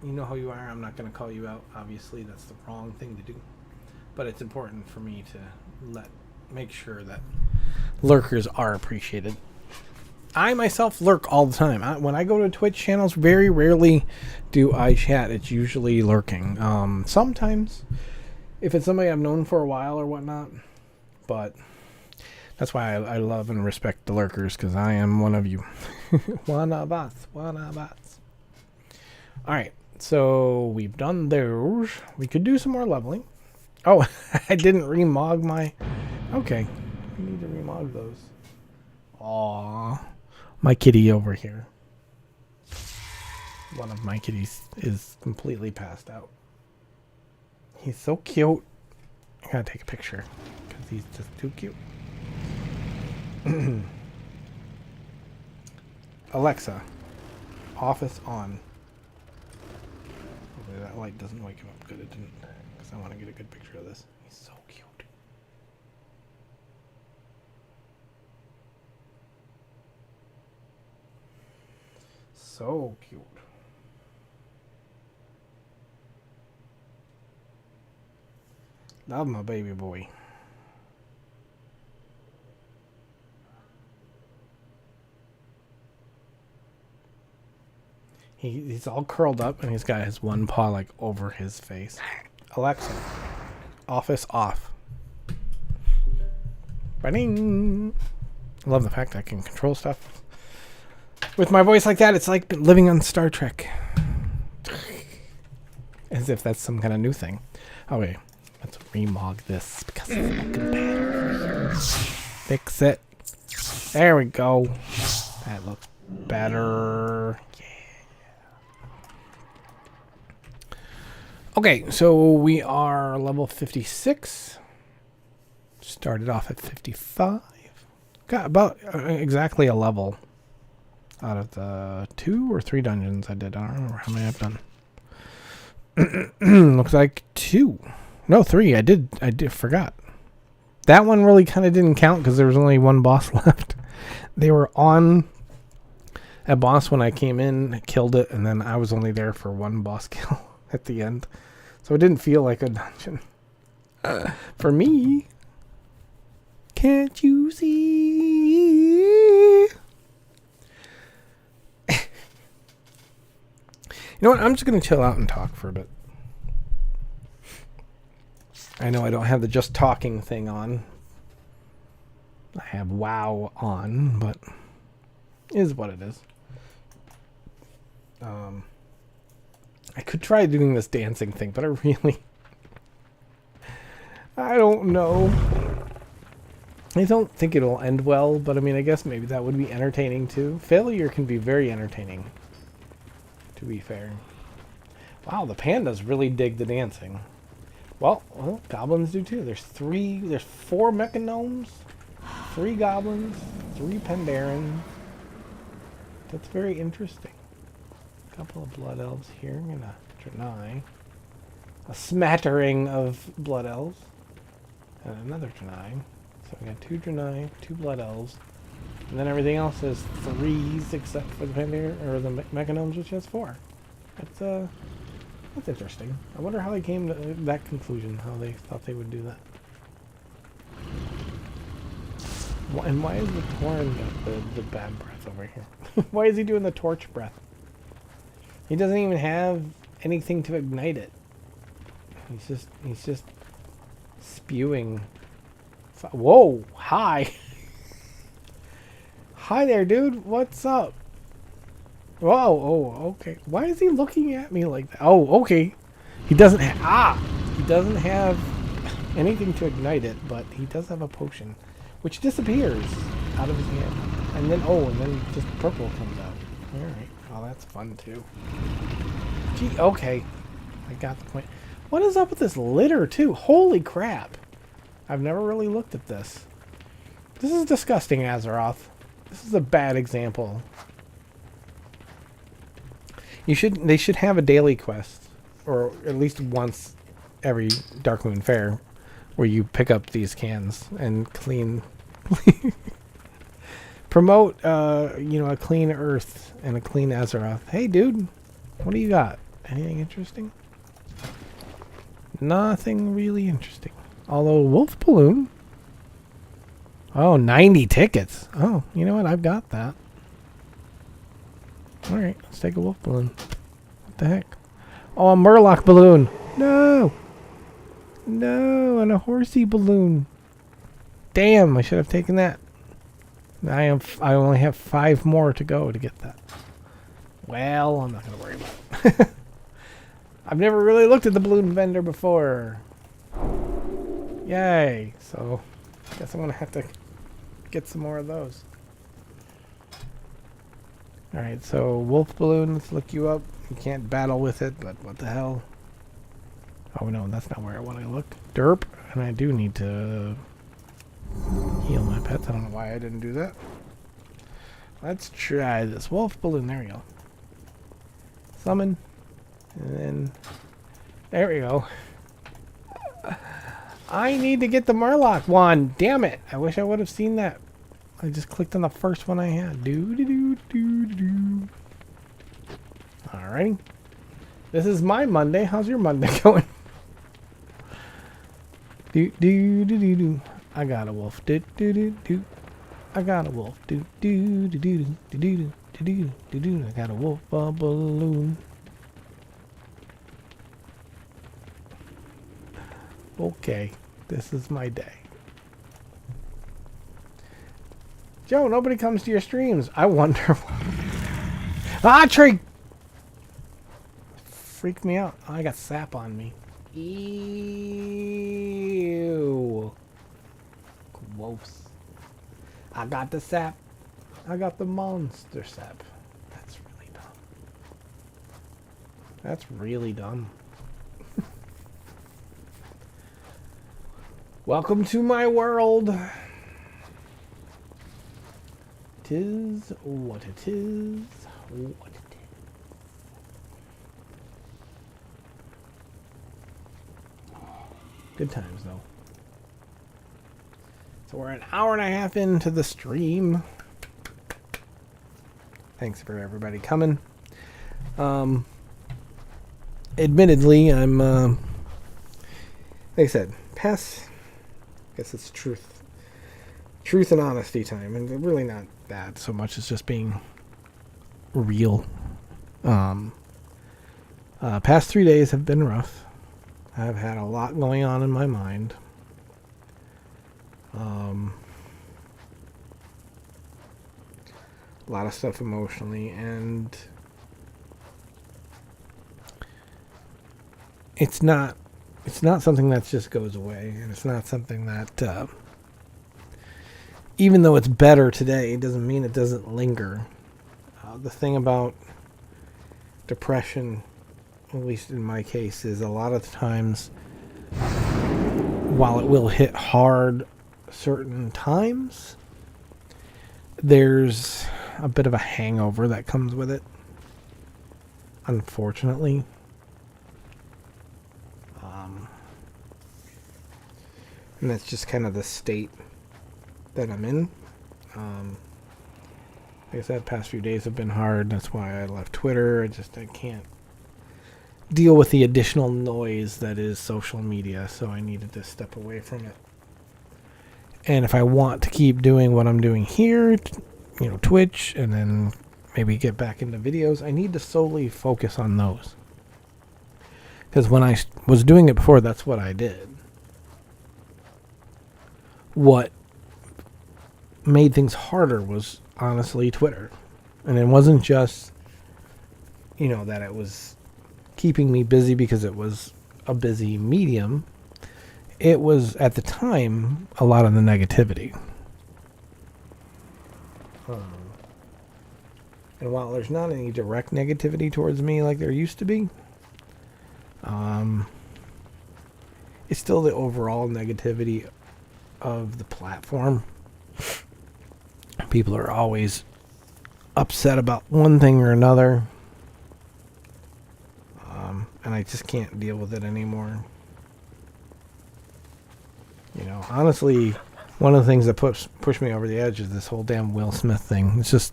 You know who you are. I'm not going to call you out. Obviously, that's the wrong thing to do. But it's important for me to make sure that lurkers are appreciated. I myself lurk all the time. When I go to Twitch channels, very rarely do I chat. It's usually lurking. Sometimes, if it's somebody I've known for a while or whatnot. But that's why I love and respect the lurkers, because I am one of you. One of us. One of us. Alright, so we've done those. We could do some more leveling. Oh, I didn't remog my... Okay, we need to remog those. Aww. My kitty over here. One of my kitties is completely passed out. He's so cute. I gotta take a picture because he's just too cute. Alexa, office on. Hopefully that light doesn't wake him up. Good, it didn't, because I want to get a good picture of this. He's so cute. So cute. Love my baby boy. He's all curled up and he's got his one paw like over his face. Alexa, office off. Ba-ding. I love the fact that I can control stuff with my voice like that. It's like living on Star Trek. As if that's some kind of new thing. Okay, let's remog this because it's fucking bad. Fix it. There we go. That looks better. Okay, so we are level 56. Started off at 55. Got about exactly a level out of the 2 or 3 dungeons I did. I don't remember how many I've done. Looks like 2. No, 3. I did forgot. That one really kind of didn't count because there was only one boss left. They were on a boss when I came in, killed it, and then I was only there for one boss kill at the end. So it didn't feel like a dungeon. For me. Can't you see? You know what? I'm just going to chill out and talk for a bit. I know I don't have the just talking thing on. I have WoW on, but it is what it is. I could try doing this dancing thing, but I don't know. I don't think it'll end well, but I mean, I guess maybe that would be entertaining too. Failure can be very entertaining, to be fair. Wow, the pandas really dig the dancing. Well, goblins do too. There's 4 mechagnomes, 3 goblins, 3 Pandaren. That's very interesting. A couple of blood elves here and a Draenei. A smattering of blood elves. And another Draenei. So we got 2 Draenei, 2 blood elves. And then everything else is 3s except for the Pandaren, or the mechagnomes, which has 4. That's interesting. I wonder how they came to that conclusion, how they thought they would do that. And why is the Tauren the bad breath over here? Why is he doing the torch breath? He doesn't even have anything to ignite it. He's just spewing. Whoa! Hi! Hi there, dude! What's up? Whoa! Oh, okay. Why is he looking at me like that? Oh, okay. He doesn't he doesn't have anything to ignite it, but he does have a potion, which disappears out of his hand, and then just purple comes out. All right. Oh, that's fun too. Gee, okay. I got the point. What is up with this litter too? Holy crap! I've never really looked at this. This is disgusting, Azeroth. This is a bad example. They should have a daily quest, or at least once every Darkmoon Fair, where you pick up these cans and clean, promote, a clean Earth and a clean Azeroth. Hey, dude, what do you got? Anything interesting? Nothing really interesting. Although Wolf Balloon. Oh, 90 tickets. Oh, you know what? I've got that. Alright, let's take a wolf balloon. What the heck? Oh, a Murloc balloon! No! No, and a horsey balloon. Damn, I should have taken that. I only have 5 more to go to get that. Well, I'm not going to worry about it. I've never really looked at the balloon vendor before. Yay! So, I guess I'm going to have to get some more of those. Alright, so wolf balloon, let's look you up. You can't battle with it, but what the hell? Oh no, that's not where I want to look. Derp, and I do need to heal my pets. I don't know why I didn't do that. Let's try this wolf balloon. There we go. Summon. And then, there we go. I need to get the Murloc one. Damn it. I wish I would have seen that. I just clicked on the first one I had. Alrighty. This is my Monday. How's your Monday going? I got a wolf. I got a wolf. I got a wolf balloon. Okay. This is my day. Joe, nobody comes to your streams. I wonder why. Tree! Freaked me out. Oh, I got sap on me. Ew. Gross. I got the sap. I got the monster sap. That's really dumb. That's really dumb. Welcome to my world. Tis what it is. What it is. Good times, though. So we're an hour and a half into the stream. Thanks for everybody coming. Admittedly, I'm, like I said, past, I guess it's truth and honesty time, and really not that so much as just being real. Past 3 days have been rough. I've had a lot going on in my mind. A lot of stuff emotionally, and it's not something that just goes away, and it's not something that even though it's better today, it doesn't mean it doesn't linger. The thing about depression, at least in my case, is a lot of times, while it will hit hard certain times, there's a bit of a hangover that comes with it, unfortunately. And that's just kind of the state that I'm in. Like I said, past few days have been hard. That's why I left Twitter. I can't deal with the additional noise that is social media, so I needed to step away from it. And if I want to keep doing what I'm doing here, Twitch, and then maybe get back into videos, I need to solely focus on those. Because when I was doing it before, that's what I did. What made things harder was honestly Twitter. And it wasn't just, that it was keeping me busy because it was a busy medium. It was, at the time, a lot of the negativity. And while there's not any direct negativity towards me like there used to be, it's still the overall negativity of the platform. People are always upset about one thing or another. And I just can't deal with it anymore. Honestly, one of the things that pushed me over the edge is this whole damn Will Smith thing. It's just,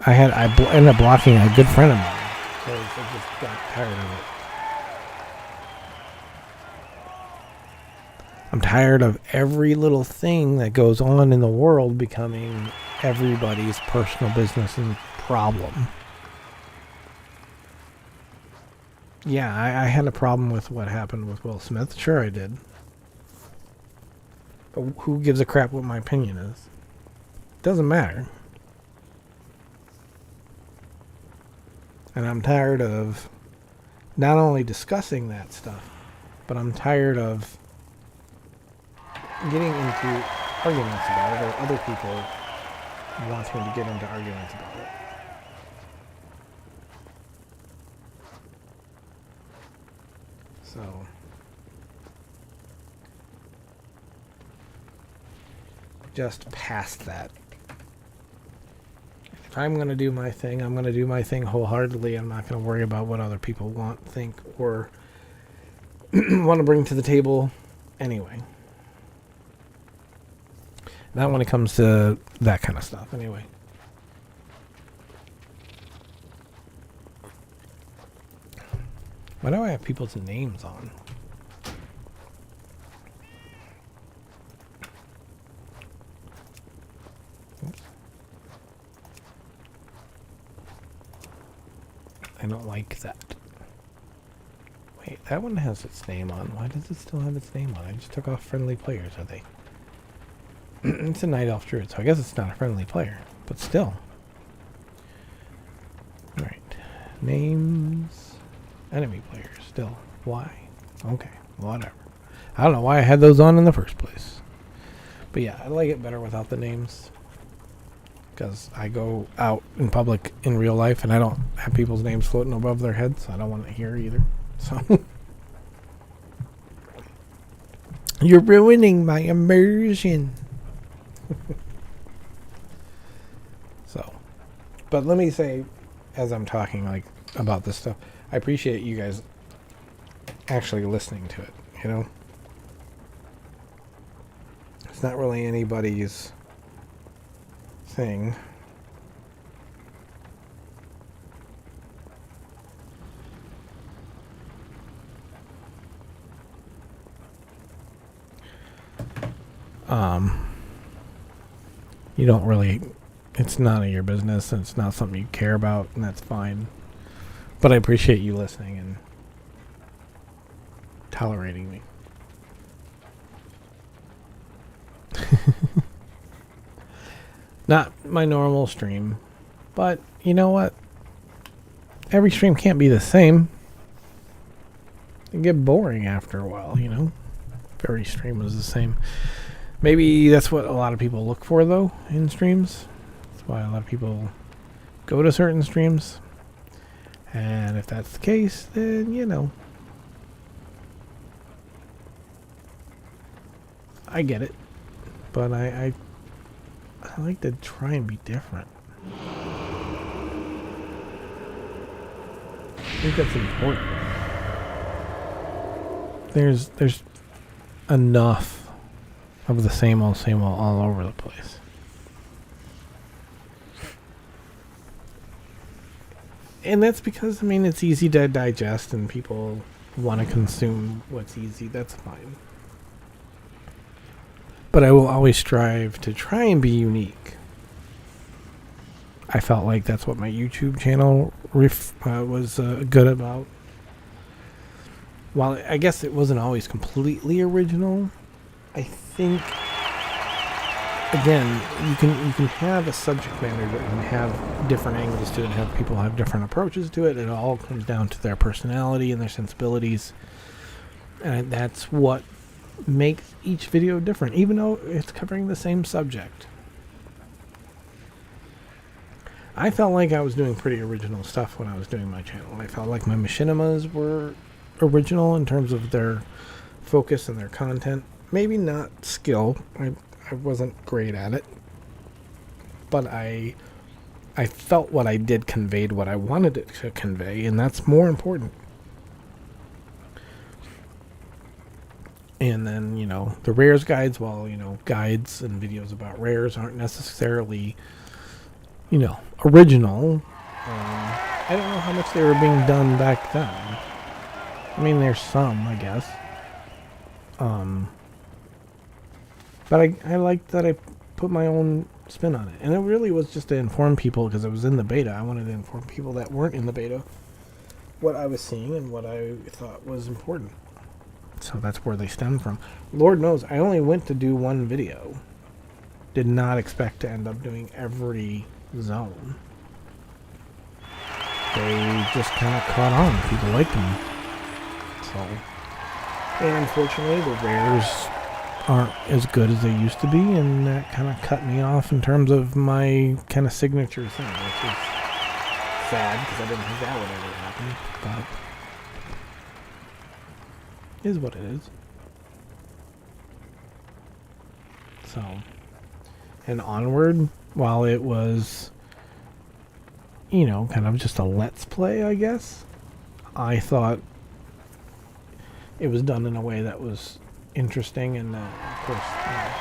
I ended up blocking a good friend of mine because I just got tired of it. I'm tired of every little thing that goes on in the world becoming everybody's personal business and problem. Yeah, I had a problem with what happened with Will Smith. Sure, I did. But who gives a crap what my opinion is? Doesn't matter. And I'm tired of not only discussing that stuff, but I'm tired of getting into arguments about it, or other people wanting to get into arguments about it. So, just past that. If I'm going to do my thing, I'm going to do my thing wholeheartedly. I'm not going to worry about what other people want, think, or want to bring to the table anyway. Not when it comes to that kind of stuff, anyway. Why do I have people's names on? Oops. I don't like that. Wait, that one has its name on. Why does it still have its name on? I just took off friendly players, are they? It's a Night Elf Druid, so I guess it's not a friendly player. But still. Alright. Names. Enemy players, still. Why? Okay, whatever. I don't know why I had those on in the first place. But yeah, I like it better without the names. Because I go out in public in real life and I don't have people's names floating above their heads. So I don't want it here either. So you're ruining my immersion. So, but let me say, as I'm talking like about this stuff, I appreciate you guys actually listening to it. You know, it's not really anybody's thing. You don't really, it's none of your business and it's not something you care about, and that's fine. But I appreciate you listening and tolerating me. Not my normal stream, but you know what? Every stream can't be the same. It get boring after a while, you know? If every stream was the same. Maybe that's what a lot of people look for, though, in streams. That's why a lot of people go to certain streams. And if that's the case, then, you know, I get it. But I like to try and be different. I think that's important. There's enough of the same old all over the place. And that's because, I mean, it's easy to digest and people want to consume what's easy. That's fine. But I will always strive to try and be unique. I felt like that's what my YouTube channel was good about. While I guess it wasn't always completely original, I think, again, you can have a subject matter that can have different angles to it and have people have different approaches to it. It all comes down to their personality and their sensibilities. And that's what makes each video different, even though it's covering the same subject. I felt like I was doing pretty original stuff when I was doing my channel. I felt like my machinimas were original in terms of their focus and their content. Maybe not skill. I wasn't great at it. But I felt what I did conveyed what I wanted it to convey, and that's more important. And then, you know, the rares guides, well, you know, guides and videos about rares aren't necessarily, you know, original. I don't know how much they were being done back then. I mean, there's some, I guess. But I liked that I put my own spin on it. And it really was just to inform people, because it was in the beta. I wanted to inform people that weren't in the beta what I was seeing and what I thought was important. So that's where they stem from. Lord knows, I only went to do one video. Did not expect to end up doing every zone. They just kind of caught on. People liked them. So, and unfortunately, the rares aren't as good as they used to be, and that kind of cut me off in terms of my kind of signature thing, which is sad because I didn't think that would ever happen, but is what it is. So, and Onward, while it was, you know, kind of just a let's play, I guess, I thought it was done in a way that was interesting, and of course, you know,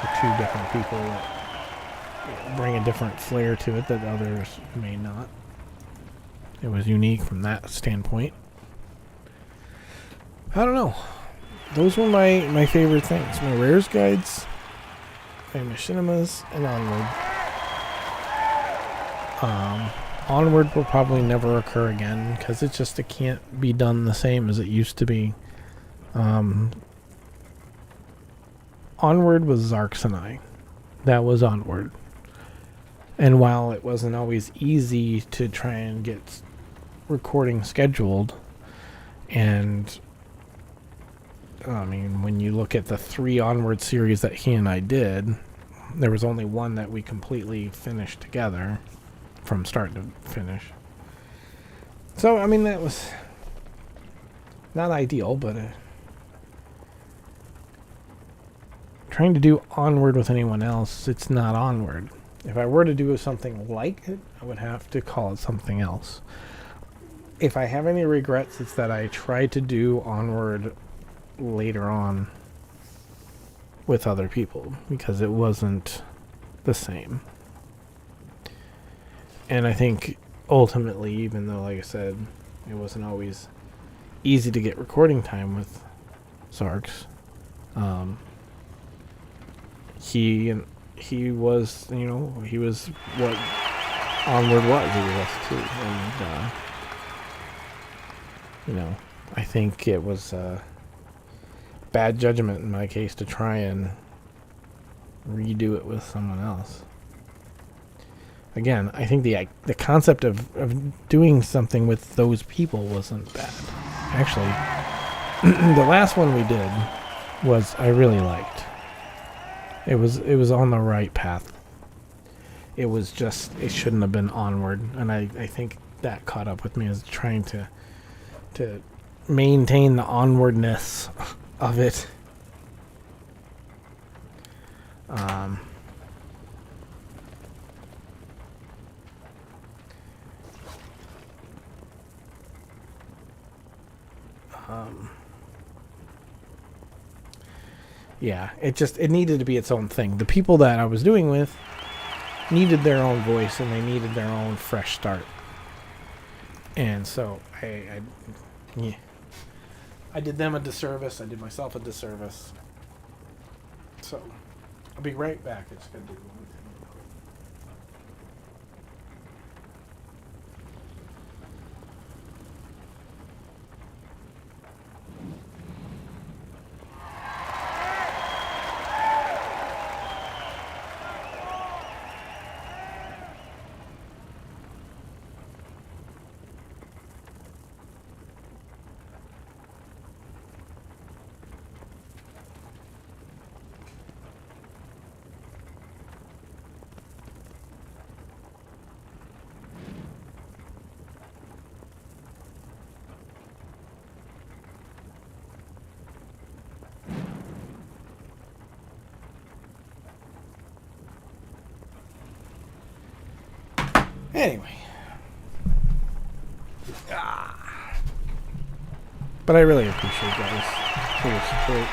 the two different people that bring a different flair to it that others may not. It was unique from that standpoint. I don't know. Those were my favorite things. My rares guides, my machinimas, and Onward. Onward will probably never occur again because it can't be done the same as it used to be. Onward was Zarks and I. That was Onward. And while it wasn't always easy to try and get recording scheduled and I mean, when you look at the 3 Onward series that he and I did, there was only one that we completely finished together from start to finish. So, I mean, that was not ideal, but trying to do Onward with anyone else, it's not Onward. If I were to do something like it, I would have to call it something else. If I have any regrets, it's that I tried to do Onward later on with other people because it wasn't the same. And I think ultimately, even though, like I said, it wasn't always easy to get recording time with Sarks, he was, he was what Onward was. He was us too, and I think it was bad judgment in my case to try and redo it with someone else. Again, I think the concept of doing something with those people wasn't bad. Actually, the last one we did was I really liked. It was on the right path. It was just, it shouldn't have been Onward, and I think that caught up with me as trying to maintain the onwardness of it. Yeah, it needed to be its own thing. The people that I was doing with needed their own voice and they needed their own fresh start. And so I did them a disservice. I did myself a disservice. So I'll be right back. It's gonna do one thing. Anyway. But I really appreciate guys for your support.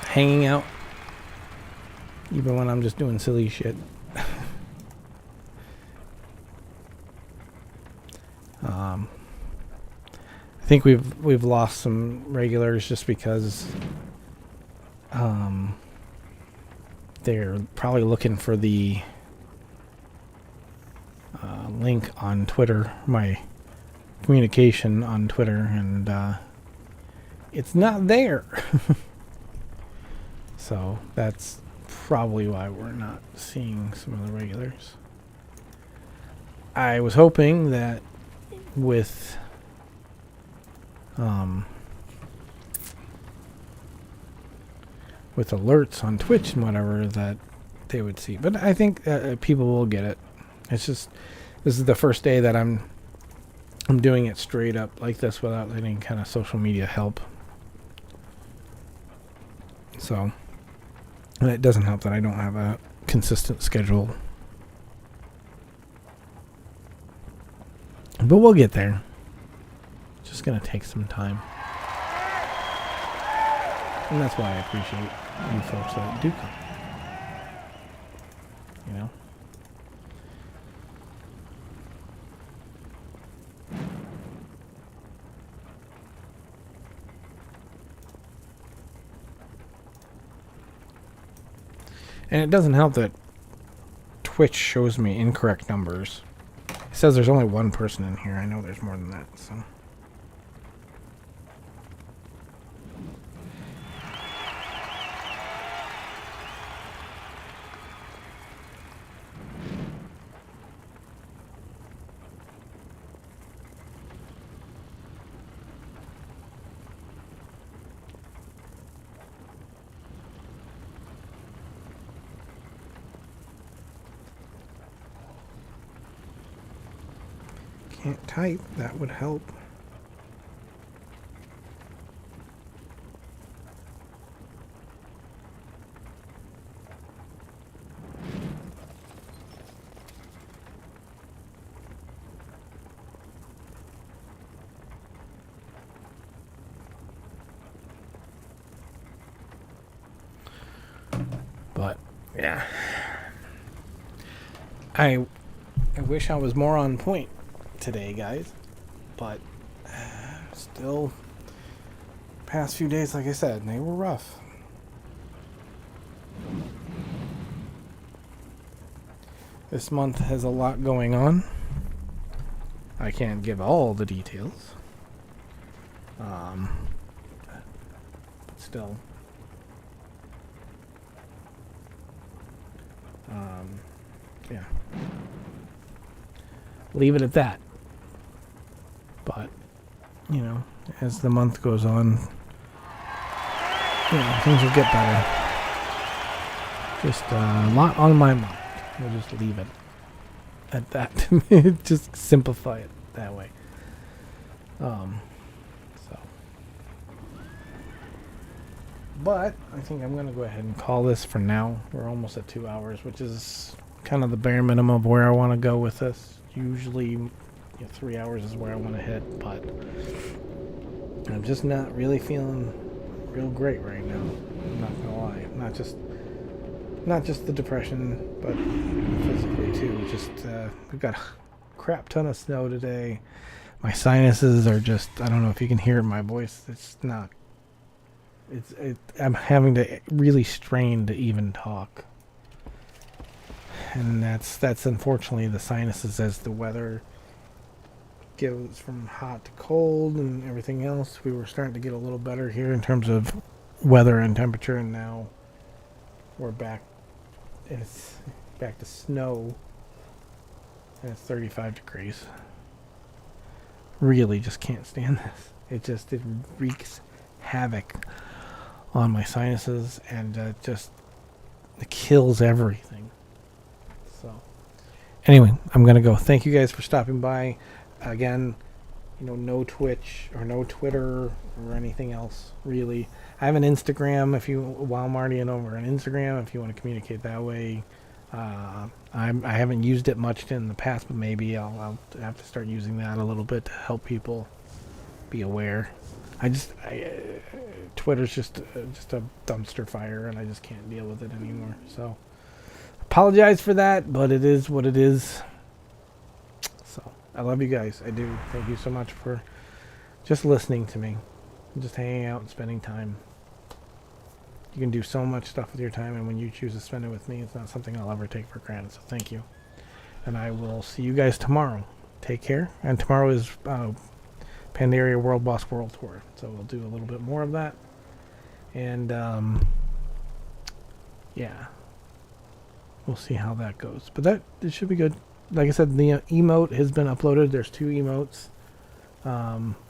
Hanging out. Even when I'm just doing silly shit. I think we've lost some regulars just because they're probably looking for the link on Twitter, my communication on Twitter, and it's not there. So that's probably why we're not seeing some of the regulars. I was hoping that with alerts on Twitch and whatever that they would see, but I think people will get it. It's just this is the first day that I'm doing it straight up like this without any kind of social media help. So, and it doesn't help that I don't have a consistent schedule. But we'll get there. It's just going to take some time. And that's why I appreciate you folks that do come. You know? And it doesn't help that Twitch shows me incorrect numbers. It says there's only one person in here. I know there's more than that, so. can't type, that would help. But yeah, I wish I was more on point today, guys. But still, past few days, like I said, they were rough. This month has a lot going on. I can't give all the details. But still. Yeah. Leave it at that. But, you know, as the month goes on, things will get better. Just a lot on my mind. We'll just leave it at that. Just simplify it that way. So. But I think I'm going to go ahead and call this for now. We're almost at 2 hours, which is kind of the bare minimum of where I want to go with this. Usually 3 hours is where I want to hit, but I'm just not really feeling real great right now. I'm not going to lie. Not just the depression, but physically too. Just we've got a crap ton of snow today. My sinuses are just, I don't know if you can hear it in my voice. It's not. I'm having to really strain to even talk. And that's unfortunately the sinuses as the weather goes from hot to cold and everything else. We were starting to get a little better here in terms of weather and temperature, and now we're back. It's back to snow, and it's 35 degrees. Really just can't stand this. It wreaks havoc on my sinuses, and it kills everything. So anyway, I'm gonna go. Thank you guys for stopping by. Again, no Twitch or no Twitter or anything else really. I have an Instagram while I'm already over on Instagram if you want to communicate that way. I haven't used it much in the past, but maybe I'll have to start using that a little bit to help people be aware. Twitter's just a dumpster fire, and I just can't deal with it anymore. So, apologize for that, but it is what it is. So, I love you guys. I do. Thank you so much for just listening to me, and just hanging out and spending time. You can do so much stuff with your time, and when you choose to spend it with me, it's not something I'll ever take for granted. So, thank you, and I will see you guys tomorrow. Take care, and tomorrow is Pandaria World Boss World Tour, so we'll do a little bit more of that, and we'll see how that goes. But it should be good. Like I said, the emote has been uploaded. There's 2 emotes.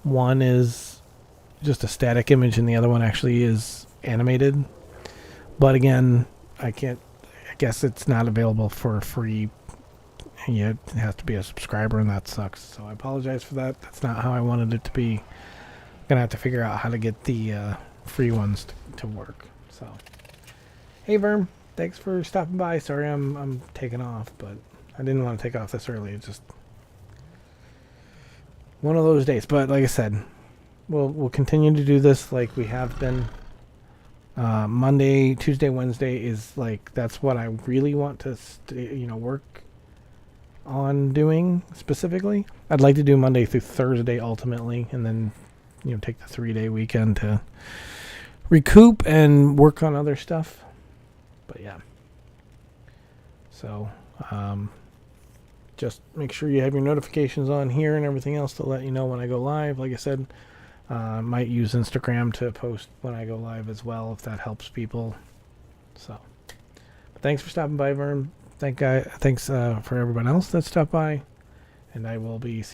One is just a static image, and the other one actually is animated. But again, I guess it's not available for free. You have to be a subscriber, and that sucks. So I apologize for that. That's not how I wanted it to be. I'm gonna have to figure out how to get the free ones to work. So, hey Verm, thanks for stopping by. Sorry I'm taking off, but I didn't want to take off this early. It's just one of those days. But like I said, we'll continue to do this like we have been. Monday, Tuesday, Wednesday is that's what I really want to work on doing specifically. I'd like to do Monday through Thursday ultimately, and then take the 3-day weekend to recoup and work on other stuff. But yeah, so just make sure you have your notifications on here and everything else to let you know when I go live. Like I said, might use Instagram to post when I go live as well, if that helps people. So thanks for stopping by, Vern. Thanks for everyone else that stopped by, and I will be